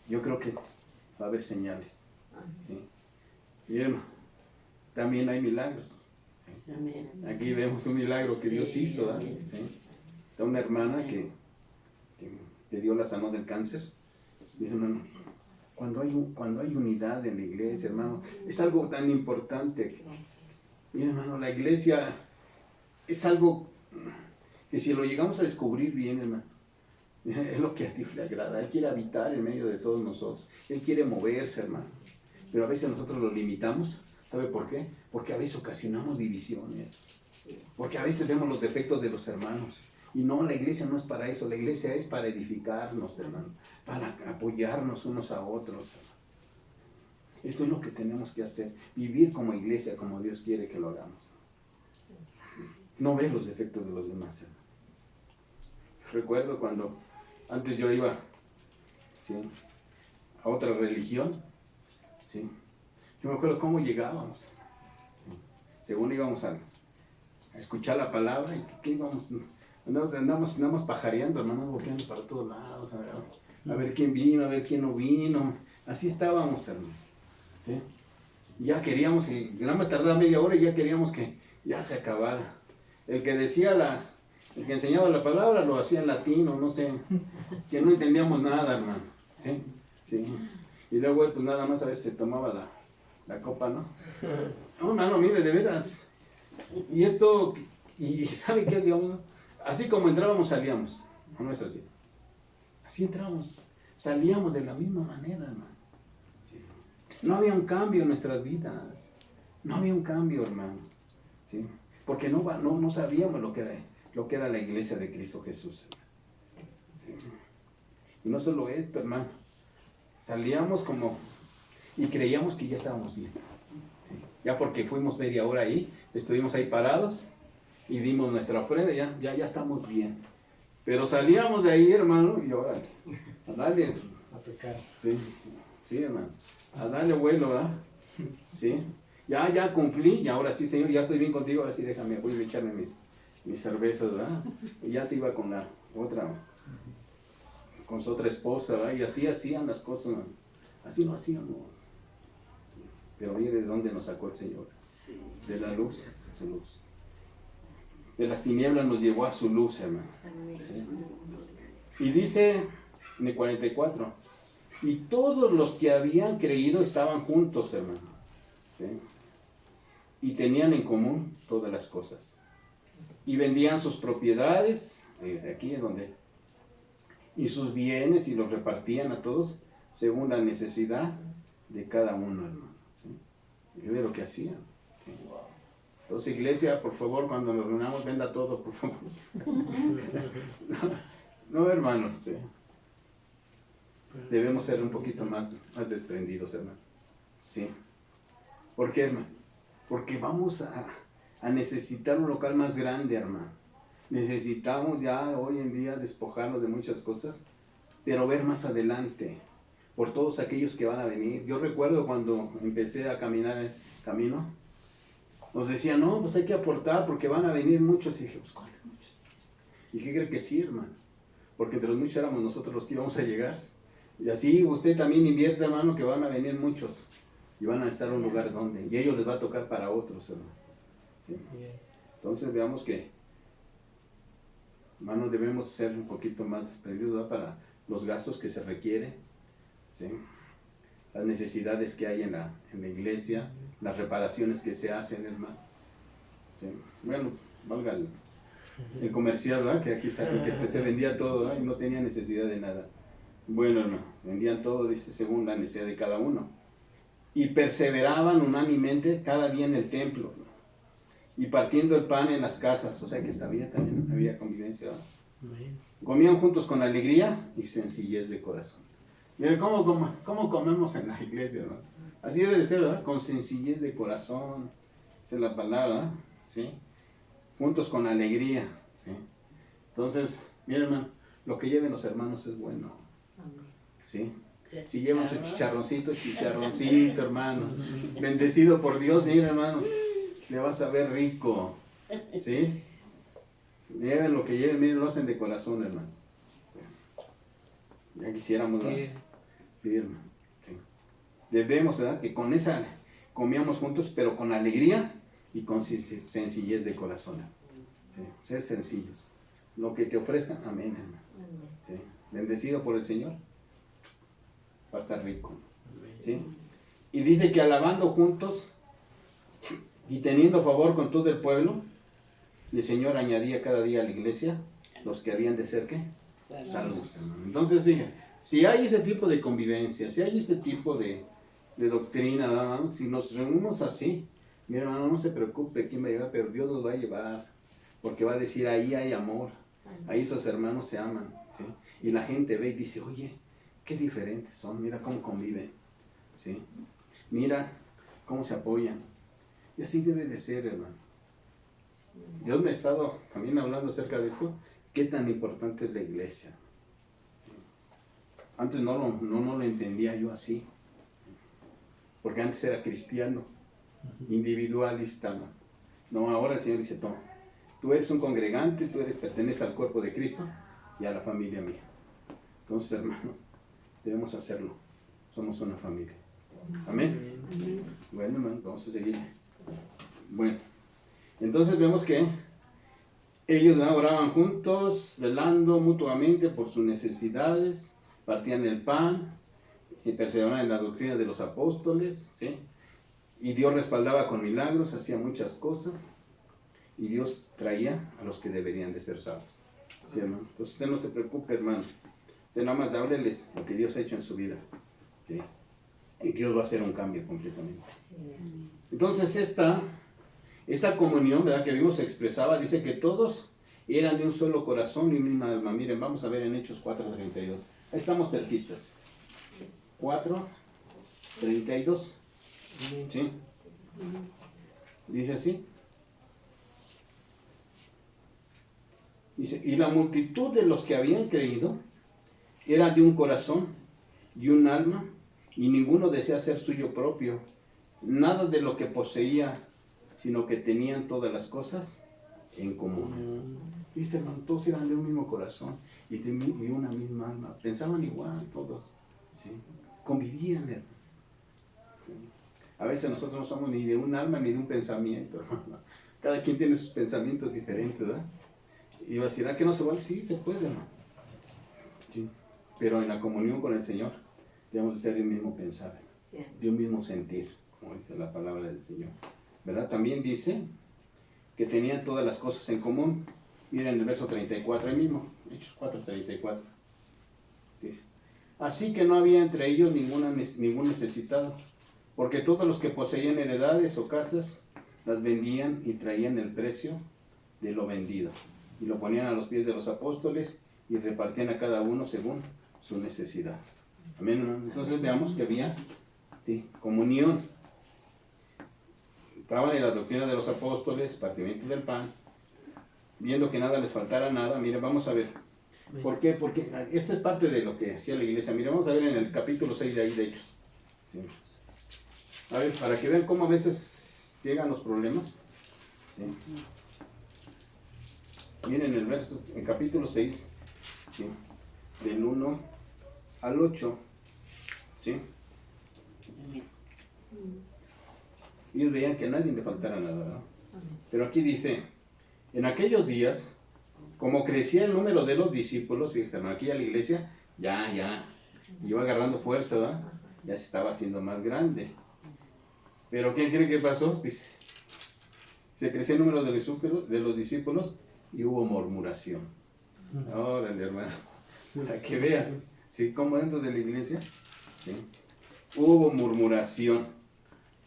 yo creo que va a haber señales. ¿Sí? Miren, hermano, también hay milagros. ¿Sí? Aquí vemos un milagro que Dios hizo, ¿verdad? ¿Sí? Está una hermana que Dios la sanó del cáncer. Miren, hermano, cuando hay unidad en la iglesia, hermano, es algo tan importante. Miren, hermano, la iglesia es algo que si lo llegamos a descubrir bien, hermano, es lo que a Dios le agrada. Él quiere habitar en medio de todos nosotros. Él quiere moverse, hermano. Pero a veces nosotros lo limitamos. ¿Sabe por qué? Porque a veces ocasionamos divisiones. Porque a veces vemos los defectos de los hermanos. Y no, la iglesia no es para eso. La iglesia es para edificarnos, hermano. Para apoyarnos unos a otros, hermano. Eso es lo que tenemos que hacer. Vivir como iglesia, como Dios quiere que lo hagamos. No ver los defectos de los demás, hermano. Recuerdo cuando antes yo iba, ¿sí?, a otra religión, ¿sí? Yo me acuerdo cómo llegábamos. Según íbamos a escuchar la palabra, y que íbamos, andamos pajareando, hermano, volteando para todos lados, a ver quién vino, a ver quién no vino. Así estábamos, hermano. ¿Sí? Ya queríamos, y nada más tardaba media hora y ya queríamos que ya se acabara. El que decía el que enseñaba la palabra lo hacía en latín o no sé, que no entendíamos nada, hermano. ¿Sí? Sí. Y luego él pues nada más a veces se tomaba la copa, ¿no? No, hermano, mire, de veras. Y esto, y ¿sabe qué hacíamos? Así como entrábamos, salíamos. ¿No es así? Así entramos, salíamos de la misma manera, hermano. ¿Sí? No había un cambio en nuestras vidas. No había un cambio, hermano. ¿Sí? Porque no sabíamos lo que era la iglesia de Cristo Jesús. ¿Sí? Y no solo esto, hermano. Salíamos y creíamos que ya estábamos bien. ¿Sí? Ya porque fuimos media hora ahí, estuvimos ahí parados y dimos nuestra ofrenda, ya estamos bien. Pero salíamos de ahí, hermano, y órale, a darle. A pecar. Sí, hermano. A darle vuelo, ¿verdad? Sí. Ya cumplí, y ahora sí, Señor, ya estoy bien contigo, ahora sí déjame, voy a echarme mis cervezas, ¿verdad? Y ya se iba con con su otra esposa, ¿verdad? Y así hacían las cosas, ¿no? Así lo hacíamos. Pero mire de dónde nos sacó el Señor. De la luz, su luz. De las tinieblas nos llevó a su luz, hermano. ¿Sí? Y dice en el 44, y todos los que habían creído estaban juntos, hermano. ¿Sí? Y tenían en común todas las cosas. Y vendían sus propiedades, aquí es donde, y sus bienes, y los repartían a todos según la necesidad de cada uno, hermano. ¿Sí? Y de lo que hacían. ¿Sí? Entonces, iglesia, por favor, cuando nos reunamos, venda todo, por favor. No, hermano. ¿Sí? debemos ser un poquito más desprendidos, hermano. Sí. ¿Por qué, hermano? Porque vamos a necesitar un local más grande, hermano. Necesitamos ya hoy en día despojarnos de muchas cosas, pero ver más adelante, por todos aquellos que van a venir. Yo recuerdo cuando empecé a caminar el camino, nos decían, no, pues hay que aportar porque van a venir muchos. Y dije, pues ¿cuáles muchos? ¿Y qué cree que sí, hermano? Porque entre los muchos éramos nosotros los que íbamos a llegar. Y así usted también invierte, hermano, que van a venir muchos. Y van a estar en un lugar donde. Y a ellos les va a tocar para otros, hermano. ¿Sí? Entonces veamos que, hermano, debemos ser un poquito más desprendidos, ¿verdad? Para los gastos que se requieren. ¿Sí? Las necesidades que hay en la iglesia, las reparaciones que se hacen, hermano. ¿Sí? Bueno, valga el comercial, ¿verdad? Que aquí salió que se vendía todo, ¿verdad? Y no tenía necesidad de nada. Bueno, hermano, vendían todo, dice, según la necesidad de cada uno. Y perseveraban unánimemente cada día en el templo, ¿no? Y partiendo el pan en las casas, o sea que también había convivencia, ¿verdad? Comían juntos con alegría y sencillez de corazón. Miren, ¿cómo comemos en la iglesia, ¿no? Así debe de ser, ¿verdad? Con sencillez de corazón, esa es la palabra, ¿sí? Juntos con alegría, ¿sí? Entonces, miren, hermano, lo que lleven los hermanos es bueno, ¿sí? Si llevan su chicharroncito, hermano, bendecido por Dios, miren, hermano, le vas a ver rico, ¿sí? Lleven lo que lleven, miren, lo hacen de corazón, hermano. Ya quisiéramos, ¿verdad? Sí, hermano. Sí. Debemos, ¿verdad? Que con esa comíamos juntos, pero con alegría y con sencillez de corazón. Sí. Ser sencillos. Lo que te ofrezcan, amén, hermano. Sí. Bendecido por el Señor, va a estar rico. ¿Sí? Y dice que alabando juntos y teniendo favor con todo el pueblo, el Señor añadía cada día a la iglesia los que habían de ser, ¿qué? Salvos, hermano. Entonces, dije, si hay ese tipo de convivencia, si hay ese tipo de doctrina, ¿no? Si nos reunimos así, mi hermano, no se preocupe quién va a llegar, pero Dios los va a llevar, porque va a decir, ahí hay amor, ahí esos hermanos se aman, ¿sí? Y la gente ve y dice, oye, qué diferentes son, mira cómo conviven, ¿sí? Mira cómo se apoyan. Y así debe de ser, hermano. Dios me ha estado también hablando acerca de esto, qué tan importante es la iglesia. Antes no lo entendía yo así, porque antes era cristiano, individualista. No, ahora el Señor dice, tú eres un congregante, perteneces al cuerpo de Cristo y a la familia mía. Entonces, hermano, debemos hacerlo. Somos una familia. Amén. Bueno, hermano, vamos a seguir. Bueno, entonces vemos que ellos, ¿no?, oraban juntos, velando mutuamente por sus necesidades, partían el pan y perseveraban en la doctrina de los apóstoles, ¿sí? Y Dios respaldaba con milagros, hacía muchas cosas, y Dios traía a los que deberían de ser salvos, ¿sí, hermano? Entonces usted no se preocupe, hermano, usted nada más hábleles lo que Dios ha hecho en su vida, ¿sí? Y Dios va a hacer un cambio completamente. Entonces esta comunión, ¿verdad?, que vimos se expresaba, dice que todos eran de un solo corazón y una alma. Miren, vamos a ver en Hechos 4:32. Ahí estamos cerquitas. 4:32. ¿Sí? Dice así. Dice, y la multitud de los que habían creído era de un corazón y un alma, y ninguno desea ser suyo propio, nada de lo que poseía, sino que tenían todas las cosas en común. Viste, hermano, todos eran de un mismo corazón y una misma alma. Pensaban igual todos, ¿sí? Convivían, hermano. A veces nosotros no somos ni de un alma ni de un pensamiento, hermano. Cada quien tiene sus pensamientos diferentes, ¿verdad? Y va a decir, ¿ah, que no se vale? Sí, se puede, hermano. Sí. Pero en la comunión con el Señor debemos de ser el mismo pensar, sí, de un mismo sentir, como dice la palabra del Señor, ¿verdad? También dice que tenían todas las cosas en común. Miren el verso 34, ahí mismo, Hechos 4:34. Dice, así que no había entre ellos ningún necesitado, porque todos los que poseían heredades o casas las vendían y traían el precio de lo vendido, y lo ponían a los pies de los apóstoles y repartían a cada uno según su necesidad. Amén, hermano. Entonces veamos que había, sí, comunión. Estaban en la doctrina de los apóstoles, partimiento del pan, viendo que nada les faltara nada. Mire, vamos a ver. ¿Por qué? Porque esta es parte de lo que hacía la iglesia. Mire, vamos a ver en el capítulo 6 de ahí, de Hechos. Sí. A ver, para que vean cómo a veces llegan los problemas. Sí. Miren el verso, en capítulo 6, ¿sí? Del 1 al 8, ¿sí? Y veían que a nadie le faltara nada, ¿verdad? Pero aquí dice, en aquellos días, como crecía el número de los discípulos, fíjense, aquí ya la iglesia ya iba agarrando fuerza, ¿verdad? Ya se estaba haciendo más grande. Pero ¿quién cree que pasó? Dice, se creció el número de los discípulos y hubo murmuración. Órale, hermano, para que vean, ¿sí? Como dentro de la iglesia, ¿sí? Hubo murmuración.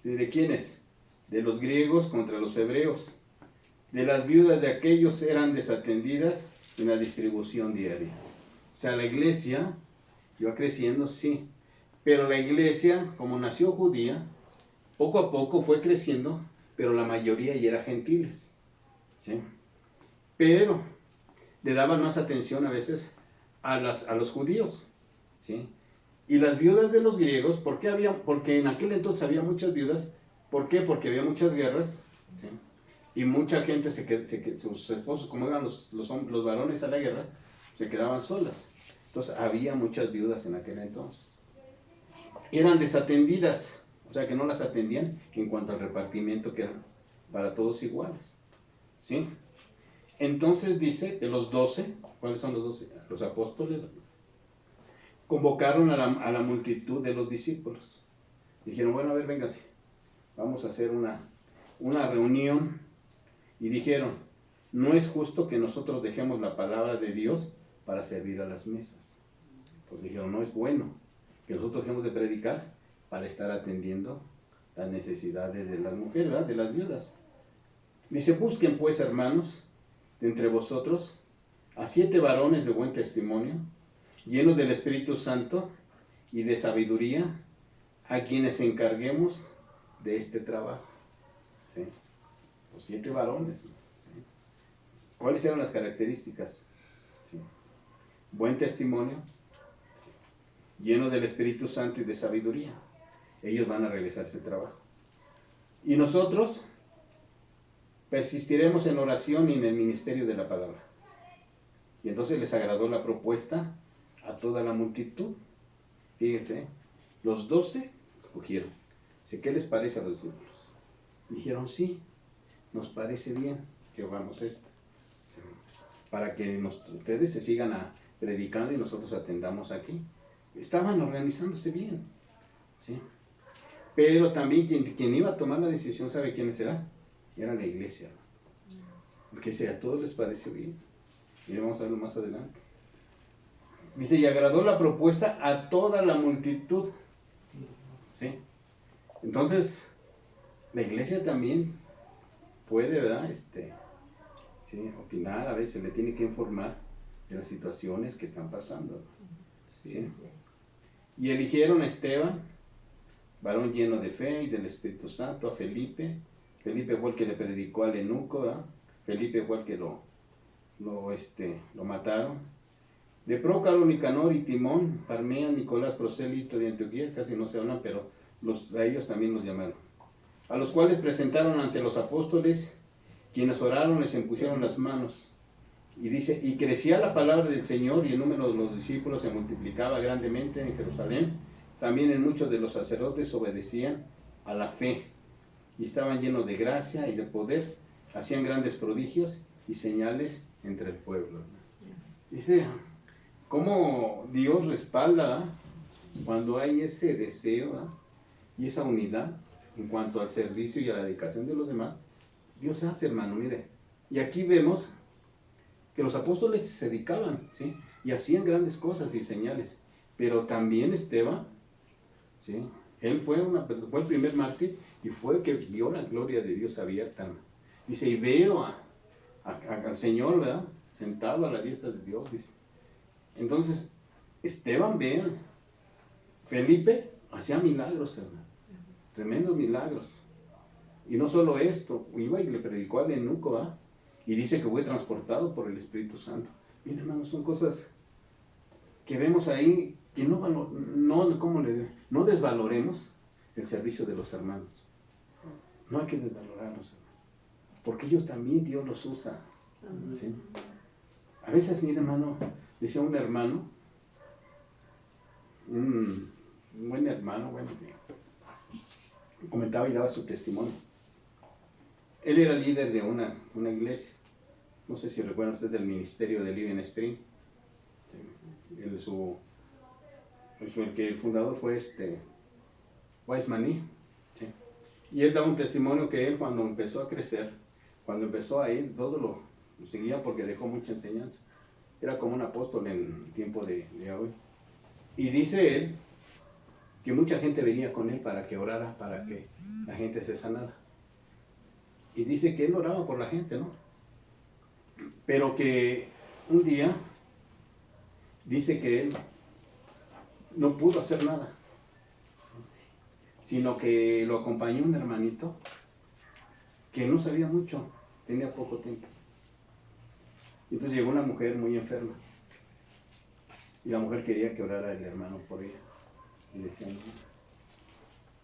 ¿Sí? ¿De quiénes? De los griegos contra los hebreos. De las viudas de aquellos eran desatendidas en la distribución diaria. O sea, la iglesia iba creciendo, sí, pero la iglesia, como nació judía, poco a poco fue creciendo, pero la mayoría ya era gentiles, ¿sí? Pero le daban más atención a veces a los judíos, ¿sí? Y las viudas de los griegos, porque en aquel entonces había muchas viudas. ¿Por qué? Porque había muchas guerras, ¿sí? Y mucha gente sus esposos, como iban los varones a la guerra, se quedaban solas. Entonces había muchas viudas en aquel entonces. Eran desatendidas, o sea que no las atendían en cuanto al repartimiento, que eran para todos iguales, ¿sí? Entonces dice que los 12, ¿cuáles son los 12? Los apóstoles convocaron a la multitud de los discípulos. Dijeron, bueno, a ver, véngase, vamos a hacer una reunión. Y dijeron, no es justo que nosotros dejemos la palabra de Dios para servir a las mesas. Pues dijeron, no es bueno que nosotros dejemos de predicar para estar atendiendo las necesidades de las mujeres, ¿verdad? De las viudas. Dice, busquen pues, hermanos, de entre vosotros a 7 varones de buen testimonio, llenos del Espíritu Santo y de sabiduría, a quienes encarguemos de este trabajo. ¿Sí? Los 7 varones. ¿Sí? ¿Cuáles eran las características? ¿Sí? Buen testimonio, lleno del Espíritu Santo y de sabiduría. Ellos van a realizar este trabajo. Y nosotros persistiremos en oración y en el ministerio de la palabra. Y entonces les agradó la propuesta a toda la multitud. Fíjense, los 12 escogieron. ¿Qué les parece a los discípulos? Dijeron, sí, nos parece bien que hagamos esto. Para que ustedes se sigan predicando y nosotros atendamos aquí. Estaban organizándose bien, ¿sí? Pero también quien iba a tomar la decisión, ¿sabe quiénes eran? Era la iglesia. Porque a todos les pareció bien. Y vamos a verlo más adelante. Dice, y agradó la propuesta a toda la multitud. ¿Sí? Entonces, la iglesia también puede, ¿verdad? Sí, opinar, a veces le tiene que informar de las situaciones que están pasando. ¿Sí? Y eligieron a Esteban, varón lleno de fe y del Espíritu Santo, a Felipe. Felipe fue el que le predicó al eunuco, ¿verdad? Felipe fue el que lo mataron. De Prócaro, Nicanor y Timón, Parmea, Nicolás, prosélito de Antioquía, casi no se hablan, pero a ellos también los llamaron. A los cuales presentaron ante los apóstoles, quienes oraron, les impusieron las manos. Y dice, y crecía la palabra del Señor y el número de los discípulos se multiplicaba grandemente en Jerusalén. También en muchos de los sacerdotes obedecían a la fe y estaban llenos de gracia y de poder, hacían grandes prodigios y señales entre el pueblo. Dice, cómo Dios respalda cuando hay ese deseo y esa unidad en cuanto al servicio y a la dedicación de los demás. Dios hace, hermano, mire. Y aquí vemos que los apóstoles se dedicaban, ¿sí? Y hacían grandes cosas y señales. Pero también Esteban, ¿sí? Él fue el primer mártir y fue el que vio la gloria de Dios abierta. Dice, y veo al Señor, ¿verdad? Sentado a la diestra de Dios, dice. Entonces, Esteban ve Felipe hacía milagros, hermano. Tremendos milagros. Y no solo esto, iba y le predicó al eunuco, ¿ah? Y dice que fue transportado por el Espíritu Santo. Miren, hermanos, son cosas que vemos ahí que no desvaloremos el servicio de los hermanos. No hay que desvalorarlos, hermanos, porque ellos también Dios los usa. ¿Sí? A veces, mire, hermano, decía un hermano, un buen hermano, bueno, que comentaba y daba su testimonio. Él era líder de una iglesia. No sé si recuerdan ustedes del ministerio de Living Stream. El fundador fue Weissman. ¿Sí? Y él daba un testimonio que él, cuando empezó a crecer, cuando empezó a ir, todo lo seguía porque dejó mucha enseñanza. Era como un apóstol en el tiempo de hoy. Y dice él que mucha gente venía con él para que orara, para que la gente se sanara. Y dice que él oraba por la gente, ¿no? Pero que un día dice que él no pudo hacer nada, sino que lo acompañó un hermanito que no sabía mucho, tenía poco tiempo. Entonces llegó una mujer muy enferma y la mujer quería que orara el hermano por ella. Y decía no.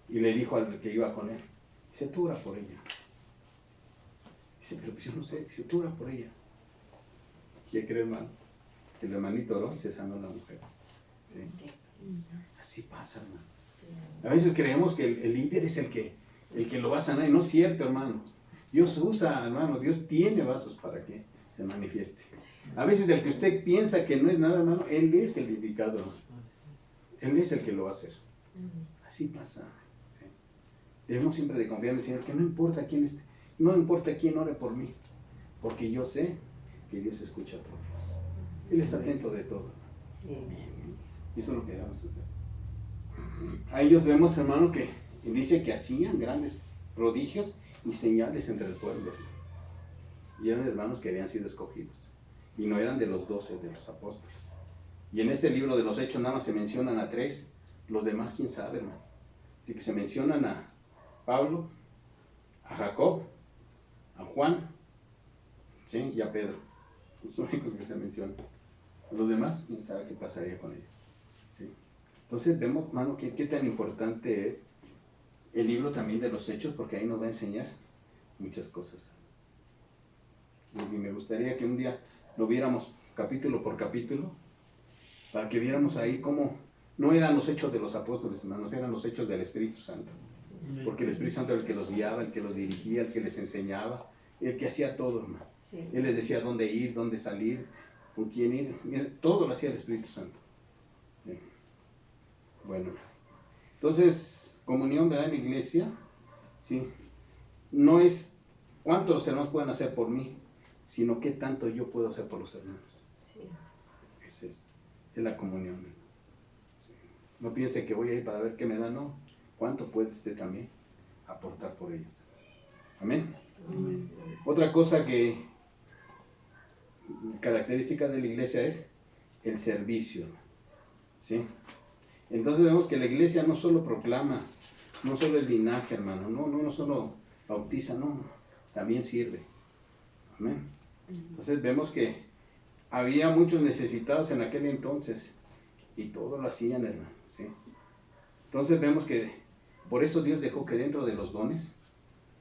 Y le dijo al que iba con él, dice, tú ora por ella. Dice, pero pues yo no sé, dice, tú ora por ella. ¿Qué cree, hermano? Que el hermanito oró y se sanó la mujer. ¿Sí? Así pasa, hermano. A veces creemos que el líder es el que lo va a sanar, y no es cierto, hermano. Dios usa, hermano, Dios tiene vasos para que se manifieste. A veces el que usted piensa que no es nada, hermano, Él es el indicado. Él es el que lo va a hacer. Así pasa. ¿Sí? Debemos siempre de confiar en el Señor, que no importa quién esté, no importa quién ore por mí, porque yo sé que Dios escucha todo. Él está atento de todo. Y eso es lo que debemos hacer. A ellos vemos, hermano, que dice que hacían grandes prodigios y señales entre el pueblo. Y eran hermanos que habían sido escogidos. Y no eran de los 12 de los apóstoles. Y en este libro de los Hechos nada más se mencionan a 3. Los demás, quién sabe, hermano. Así que se mencionan a Pablo, a Jacob, a Juan, ¿sí? Y a Pedro. Los únicos que se mencionan. Los demás, quién sabe qué pasaría con ellos. ¿Sí? Entonces vemos, hermano, qué tan importante es el libro también de los Hechos, porque ahí nos va a enseñar muchas cosas. Y me gustaría que un día lo viéramos capítulo por capítulo, para que viéramos ahí cómo no eran los hechos de los apóstoles, hermanos, eran los hechos del Espíritu Santo. Porque el Espíritu Santo era el que los guiaba, el que los dirigía, el que les enseñaba, el que hacía todo, hermano. Sí. Él les decía dónde ir, dónde salir, con quién ir. Mira, todo lo hacía el Espíritu Santo. Bien. Bueno, entonces, comunión, ¿verdad? En la iglesia, ¿sí? No es cuánto los hermanos pueden hacer por mí, sino qué tanto yo puedo hacer por los hermanos. Sí. Esa es la comunión. Sí. No piense que voy a ir para ver qué me da, no. ¿Cuánto puede usted también aportar por ellos? Amén. Amén. Otra cosa que característica de la iglesia es el servicio. ¿Sí? Entonces vemos que la iglesia no solo proclama, no solo es linaje, hermano, no solo bautiza, no, también sirve. Amén. Entonces vemos que había muchos necesitados en aquel entonces y todos lo hacían, hermano. ¿Sí? Entonces vemos que por eso Dios dejó que dentro de los dones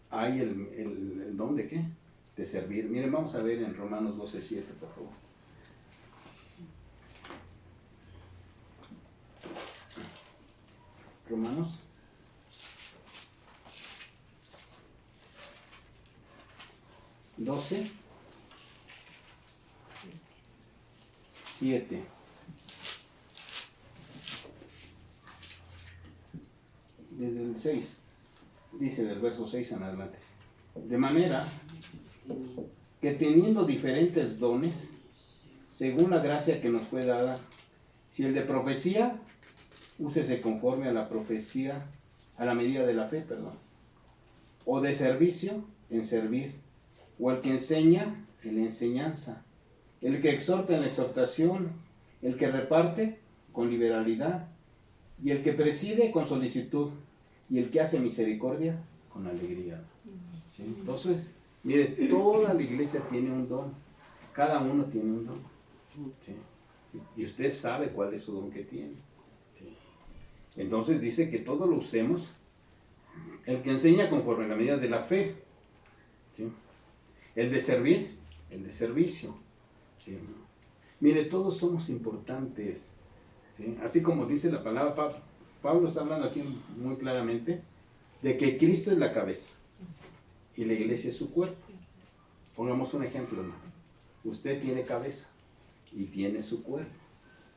hay el don de ¿qué? De servir. Miren, vamos a ver en Romanos 12:7, por favor. Romanos 12:7. Desde el 6, dice del verso 6 en adelante. De manera que teniendo diferentes dones, según la gracia que nos fue dada, si el de profecía, úsese conforme a la profecía, a la medida de la fe, o de servicio, en servir, o el que enseña, en la enseñanza, el que exhorta en la exhortación, el que reparte, con liberalidad, Y el que preside con solicitud, y el que hace misericordia con alegría. ¿Sí? Entonces, mire, toda la iglesia tiene un don. Cada uno tiene un don. ¿Sí? Y usted sabe cuál es su don que tiene. ¿Sí? Entonces dice que todo lo usemos. El que enseña conforme a la medida de la fe. ¿Sí? El de servir, el de servicio. ¿Sí? Mire, todos somos importantes. ¿Sí? Así como dice la palabra, Pablo está hablando aquí muy claramente de que Cristo es la cabeza y la iglesia es su cuerpo. Pongamos un ejemplo, hermano. Usted tiene cabeza y tiene su cuerpo,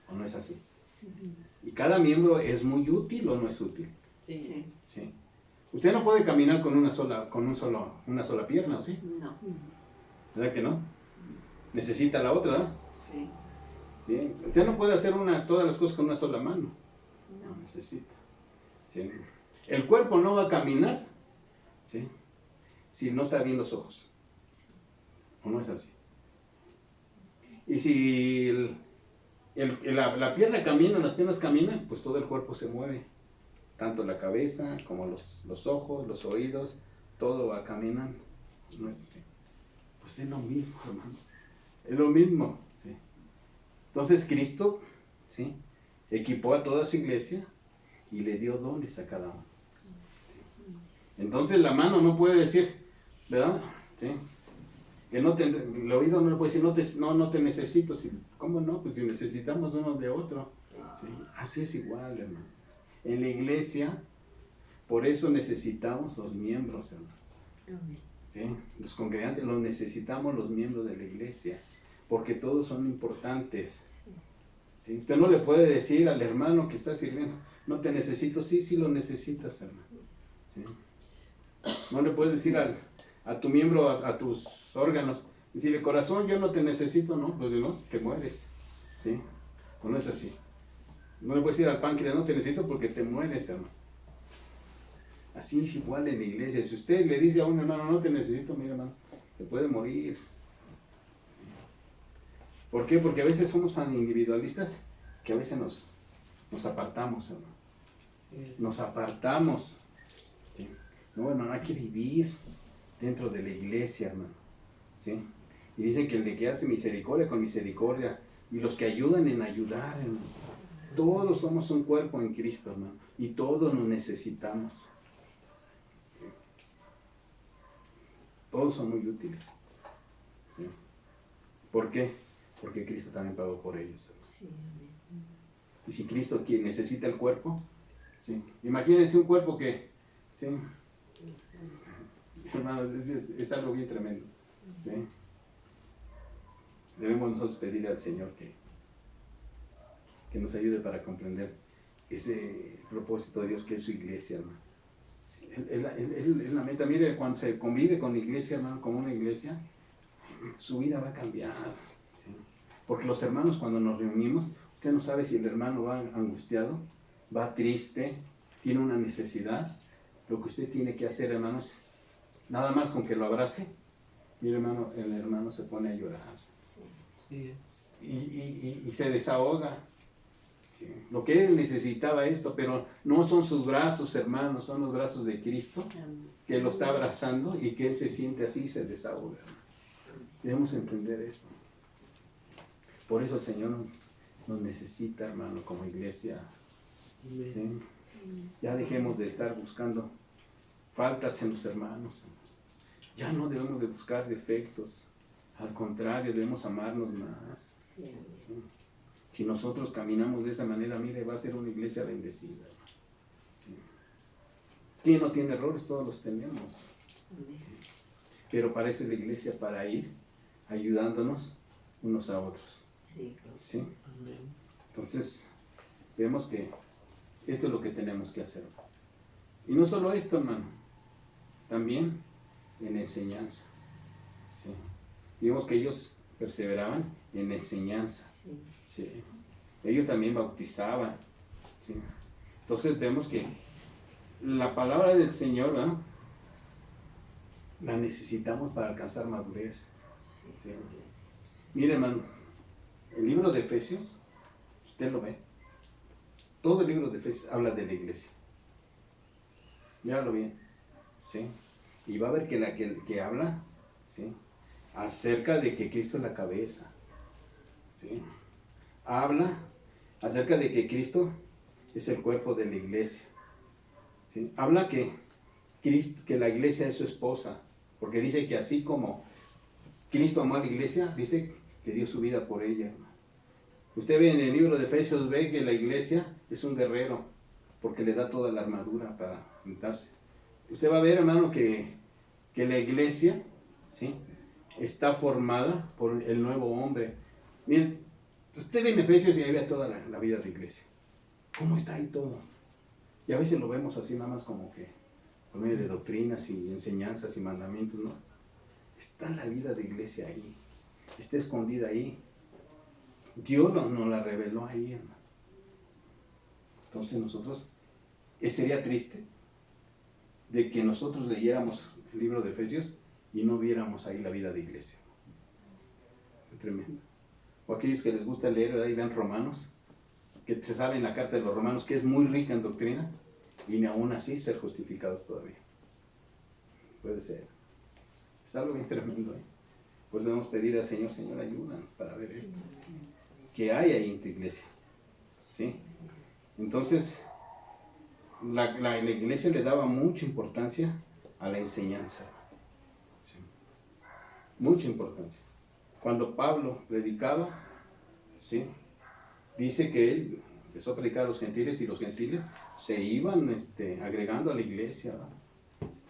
¿o no es así? Sí. Y cada miembro es muy útil o no es útil. Sí. ¿Sí? Usted no puede caminar con una sola pierna, ¿o sí? No. ¿Verdad que no? Necesita la otra, ¿verdad? Sí. ¿Sí? Usted no puede hacer todas las cosas con una sola mano. No necesita. ¿Sí? El cuerpo no va a caminar, ¿sí?, si no está bien los ojos. ¿O no es así? Y si la pierna camina, las piernas caminan, pues todo el cuerpo se mueve. Tanto la cabeza como los ojos, los oídos, todo va caminando. ¿No es así? Pues es lo mismo, hermano. Es lo mismo. ¿Sí? Entonces Cristo, ¿sí?, equipó a toda su iglesia y le dio dones a cada uno. ¿Sí? Entonces la mano no puede decir, ¿verdad? ¿Sí? Que no el oído no le puede decir, no te necesito. ¿Cómo no? Pues si necesitamos uno de otro. ¿Sí? Así es igual, hermano. En la iglesia, por eso necesitamos los miembros, hermano. ¿Sí? Los congregantes los necesitamos, los miembros de la iglesia, porque todos son importantes. ¿Sí? Usted no le puede decir al hermano que está sirviendo, no te necesito. Sí, sí lo necesitas, hermano. ¿Sí? No le puedes decir a tu miembro, a tus órganos, decirle, corazón, yo no te necesito, no, pues no, te mueres. ¿Sí? ¿O no es así? No le puedes decir al páncreas, no te necesito porque te mueres, hermano. Así es igual en la iglesia. Si usted le dice a un hermano, no te necesito, mira, hermano, te puede morir. ¿Por qué? Porque a veces somos tan individualistas que a veces nos apartamos, hermano. Sí. Nos apartamos. ¿Sí? No, hermano, hay que vivir dentro de la iglesia, hermano. ¿Sí? Y dicen que el de que hace misericordia con misericordia, y los que ayudan en ayudar, hermano. Todos somos un cuerpo en Cristo, hermano, y todos nos necesitamos. Todos son muy útiles. ¿Sí? ¿Por qué? Porque Cristo también pagó por ellos. Sí. Y si Cristo necesita el cuerpo, ¿sí? Imagínense un cuerpo que, ¿sí?, hermano, es algo bien tremendo. ¿Sí? Debemos nosotros pedirle al Señor que nos ayude para comprender ese propósito de Dios que es su iglesia, hermano. Es la meta. Mire, cuando se convive con la iglesia, hermano, como una iglesia, su vida va a cambiar. ¿Sí? Porque los hermanos, cuando nos reunimos, usted no sabe si el hermano va angustiado, va triste, tiene una necesidad. Lo que usted tiene que hacer, hermanos, nada más con que lo abrace, mire, hermano, el hermano se pone a llorar. Sí. Y se desahoga. Sí. Lo que él necesitaba esto, pero no son sus brazos, hermanos, son los brazos de Cristo que lo está abrazando y que él se siente así y se desahoga. Debemos entender esto. Por eso el Señor nos necesita, hermano, como iglesia. ¿Sí? Ya dejemos de estar buscando faltas en los hermanos. Ya no debemos de buscar defectos. Al contrario, debemos amarnos más. ¿Sí? Si nosotros caminamos de esa manera, mire, va a ser una iglesia bendecida. ¿Sí? ¿Quién no tiene errores? Todos los tenemos. ¿Sí? Pero para eso es la iglesia, para ir ayudándonos unos a otros. Sí. ¿Sí? Entonces, vemos que esto es lo que tenemos que hacer. Y no solo esto, hermano, también en enseñanza. ¿Sí? Vimos que ellos perseveraban en enseñanza. Sí. Sí. Ellos también bautizaban. ¿Sí? Entonces vemos que la palabra del Señor, ¿verdad?, la necesitamos para alcanzar madurez. Sí. ¿Sí? Mire, hermano, el libro de Efesios, usted lo ve. todo el libro de Efesios habla de la iglesia. Míralo bien, ¿sí? Y va a ver que habla, ¿sí?, acerca de que Cristo es la cabeza, ¿sí? Habla acerca de que Cristo es el cuerpo de la iglesia, ¿sí? Habla que la iglesia es su esposa, porque dice que así como Cristo amó a la iglesia, dice que dio su vida por ella. Usted ve en el libro de Efesios, ve que la iglesia es un guerrero, porque le da toda la armadura para enfrentarse. Usted va a ver, hermano, que la iglesia, ¿sí?, está formada por el nuevo hombre. Miren, usted ve en Efesios y ahí ve toda la vida de iglesia. ¿Cómo está ahí todo? Y a veces lo vemos así nada más como que por medio de doctrinas y enseñanzas y mandamientos, ¿no? Está la vida de iglesia ahí, está escondida ahí. Dios nos la reveló ahí, hermano. Entonces nosotros, sería triste de que nosotros leyéramos el libro de Efesios y no viéramos ahí la vida de iglesia. Es tremendo. O aquellos que les gusta leer, ahí ven Romanos, que se sabe en la carta de los Romanos que es muy rica en doctrina, y ni aún así ser justificados todavía. Puede ser. Es algo bien tremendo, ¿eh? Pues debemos pedir al Señor, Señor, ayúdanos para ver esto. Que hay ahí en tu iglesia, ¿sí? Entonces, la iglesia le daba mucha importancia a la enseñanza, ¿sí? Mucha importancia. Cuando Pablo predicaba, ¿sí?, dice que él empezó a predicar a los gentiles y los gentiles se iban agregando a la iglesia, ¿verdad?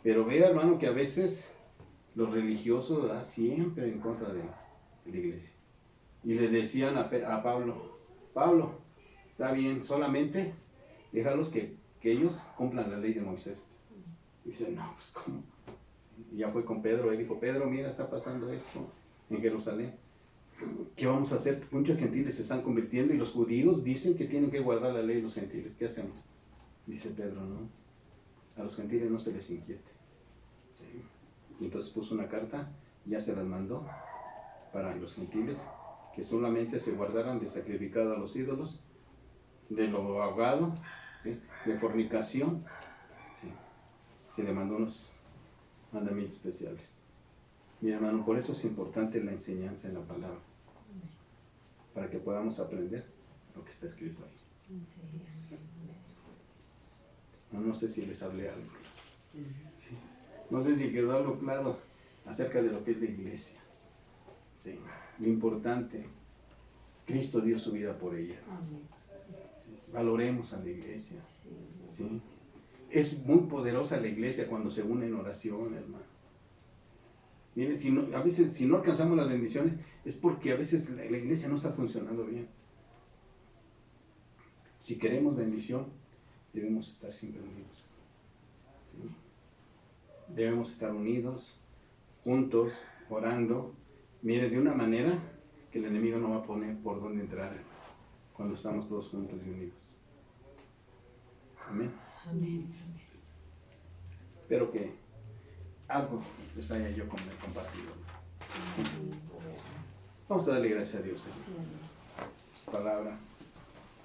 Pero vea, hermano, que a veces los religiosos, ¿verdad?, siempre en contra de la iglesia. Y le decían a Pablo, Pablo, está bien, solamente déjalos que ellos cumplan la ley de Moisés. Y dice, no, pues ¿cómo? Y ya fue con Pedro, él dijo, Pedro, mira, está pasando esto en Jerusalén. ¿Qué vamos a hacer? Muchos gentiles se están convirtiendo y los judíos dicen que tienen que guardar la ley de los gentiles. ¿Qué hacemos? Dice Pedro, no, a los gentiles no se les inquiete. ¿Sí? Y entonces puso una carta, ya se las mandó para los gentiles, que solamente se guardaran de sacrificar a los ídolos, de lo ahogado, ¿sí?, de fornicación. ¿Sí? Se le mandó unos mandamientos especiales. Mi hermano, por eso es importante la enseñanza en la palabra, para que podamos aprender lo que está escrito ahí. No sé si les hablé algo. Sí. No sé si quedó algo claro acerca de lo que es la iglesia. Sí. Lo importante, Cristo dio su vida por ella. Sí. Valoremos a la iglesia. Sí. Es muy poderosa la iglesia cuando se une en oración, hermano. Miren, a veces si no alcanzamos las bendiciones es porque a veces la iglesia no está funcionando bien. Si queremos bendición, debemos estar siempre unidos. ¿Sí? Debemos estar unidos, juntos, orando. Mire, de una manera que el enemigo no va a poner por dónde entrar cuando estamos todos juntos y unidos. Amén. Amén. Espero que algo les haya yo compartido. Sí. Vamos a darle gracias a Dios por Sí. su palabra.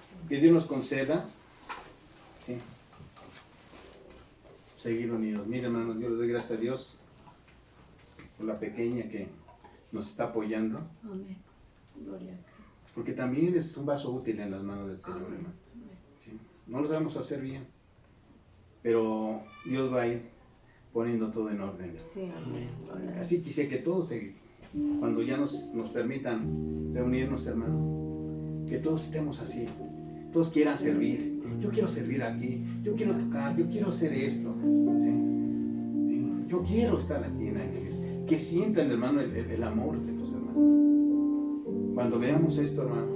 Sí. Que Dios nos conceda, ¿sí?, seguir unidos. Mira, hermanos, yo le doy gracias a Dios por la pequeña que nos está apoyando. Amén. Gloria a Cristo. Porque también es un vaso útil en las manos del Señor, hermano. ¿Sí? No lo sabemos hacer bien, pero Dios va a ir poniendo todo en orden. Sí, amén. Así quisiera que todos, cuando ya nos permitan reunirnos, hermano, que todos estemos así, todos quieran servir. Yo quiero servir aquí, yo quiero tocar, yo quiero hacer esto, ¿sí? Yo quiero estar aquí en la iglesia. Que sientan, hermano, el amor de los hermanos. Cuando veamos esto, hermano,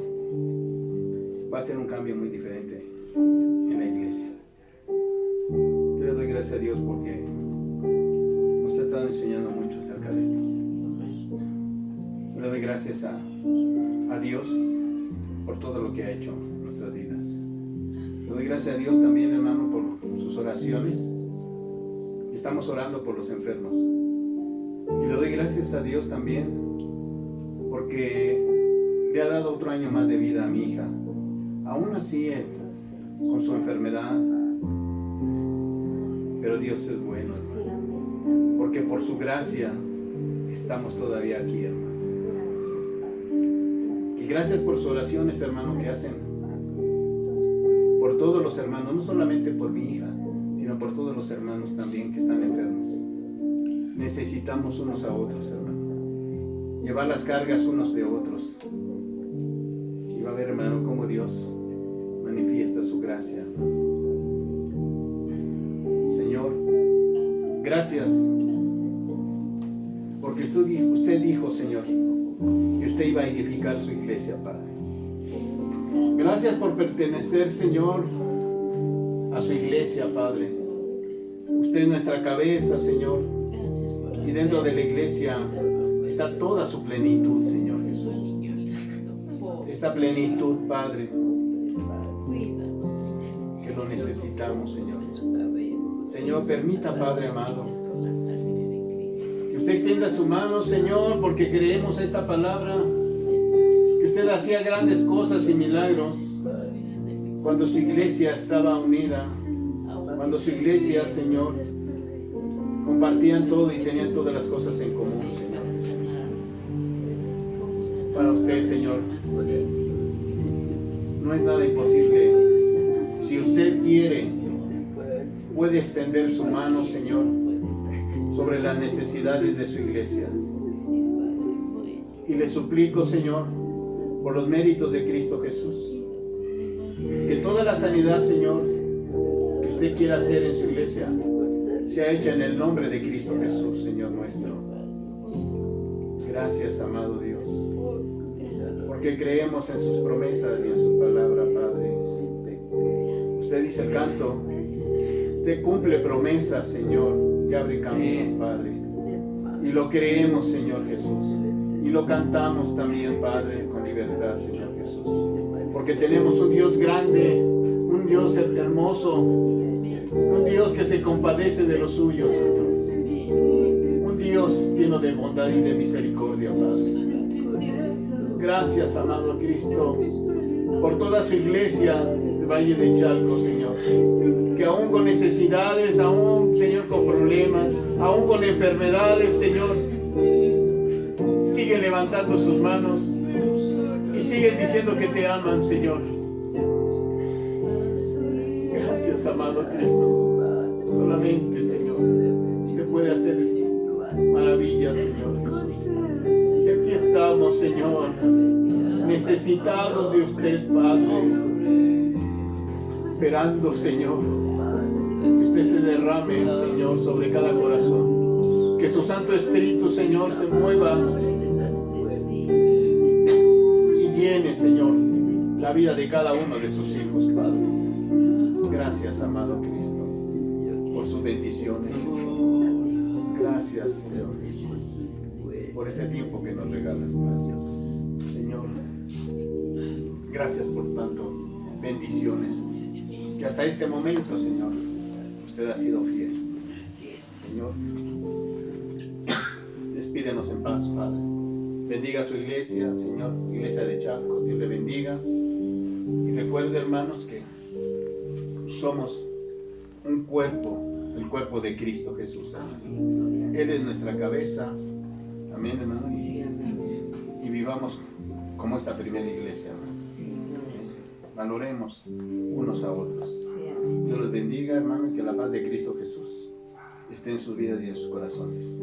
va a ser un cambio muy diferente en la iglesia. Yo le doy gracias a Dios porque nos ha estado enseñando mucho acerca de esto. Yo le doy gracias a Dios por todo lo que ha hecho en nuestras vidas. Le doy gracias a Dios también, hermano, por sus oraciones. Estamos orando por los enfermos. Y le doy gracias a Dios también porque le ha dado otro año más de vida a mi hija. Aún así, con su enfermedad. Pero Dios es bueno, hermano, porque por su gracia estamos todavía aquí, hermano. Y gracias por sus oraciones, hermano, que hacen por todos los hermanos, no solamente por mi hija, sino por todos los hermanos también que están enfermos. Necesitamos unos a otros, hermano, llevar las cargas unos de otros. Y va a ver, hermano, cómo Dios manifiesta su gracia. Señor, gracias, porque usted dijo, Señor, que usted iba a edificar su iglesia, Padre. Gracias por pertenecer, Señor, a su iglesia, Padre. Usted es nuestra cabeza, Señor, y dentro de la iglesia está toda su plenitud, Señor Jesús. Esta plenitud, Padre, que lo necesitamos, Señor. Señor, permita, Padre amado, que usted extienda su mano, Señor, porque creemos esta palabra, que usted hacía grandes cosas y milagros cuando su iglesia estaba unida, cuando su iglesia, Señor, compartían todo y tenían todas las cosas en común, Señor. Para usted, Señor, no es nada imposible. Si usted quiere, puede extender su mano, Señor, sobre las necesidades de su iglesia. Y le suplico, Señor, por los méritos de Cristo Jesús, que toda la sanidad, Señor, que usted quiera hacer en su iglesia, sea hecha en el nombre de Cristo Jesús, Señor nuestro. Gracias, amado Dios, porque creemos en sus promesas y en su palabra, Padre. Usted dice el canto, usted cumple promesas, Señor, y abre caminos, Padre. Y lo creemos, Señor Jesús. Y lo cantamos también, Padre, con libertad, Señor Jesús. Porque tenemos un Dios grande, un Dios hermoso, un Dios que se compadece de los suyos, Señor. Un Dios lleno de bondad y de misericordia, Padre. Gracias, amado Cristo, por toda su iglesia del Valle de Chalco, Señor. Que aún con necesidades, aún, Señor, con problemas, aún con enfermedades, Señor, siguen levantando sus manos y siguen diciendo que te aman, Señor. Gracias, amado Cristo. Solamente, Señor, usted puede hacer maravillas, Señor Jesús. Y aquí estamos, Señor, necesitados de usted, Padre, esperando, Señor, que usted se derrame, Señor, sobre cada corazón. Que su Santo Espíritu, Señor, se mueva y llene, Señor, la vida de cada uno de sus hijos, Padre. Gracias, amado Cristo, por sus bendiciones. Gracias, Señor Jesús, por este tiempo que nos regalas, Padre. Señor, gracias por tantas bendiciones que hasta este momento, Señor, usted ha sido fiel. Señor, despídenos en paz, Padre. Bendiga a su iglesia, Señor, iglesia de Chalco. Dios le bendiga. Y recuerde, hermanos, que somos un cuerpo, el cuerpo de Cristo Jesús. Amén. Él es nuestra cabeza. Amén, hermano. Y vivamos como esta primera iglesia, hermano. Valoremos unos a otros. Dios los bendiga, hermano, y que la paz de Cristo Jesús esté en sus vidas y en sus corazones.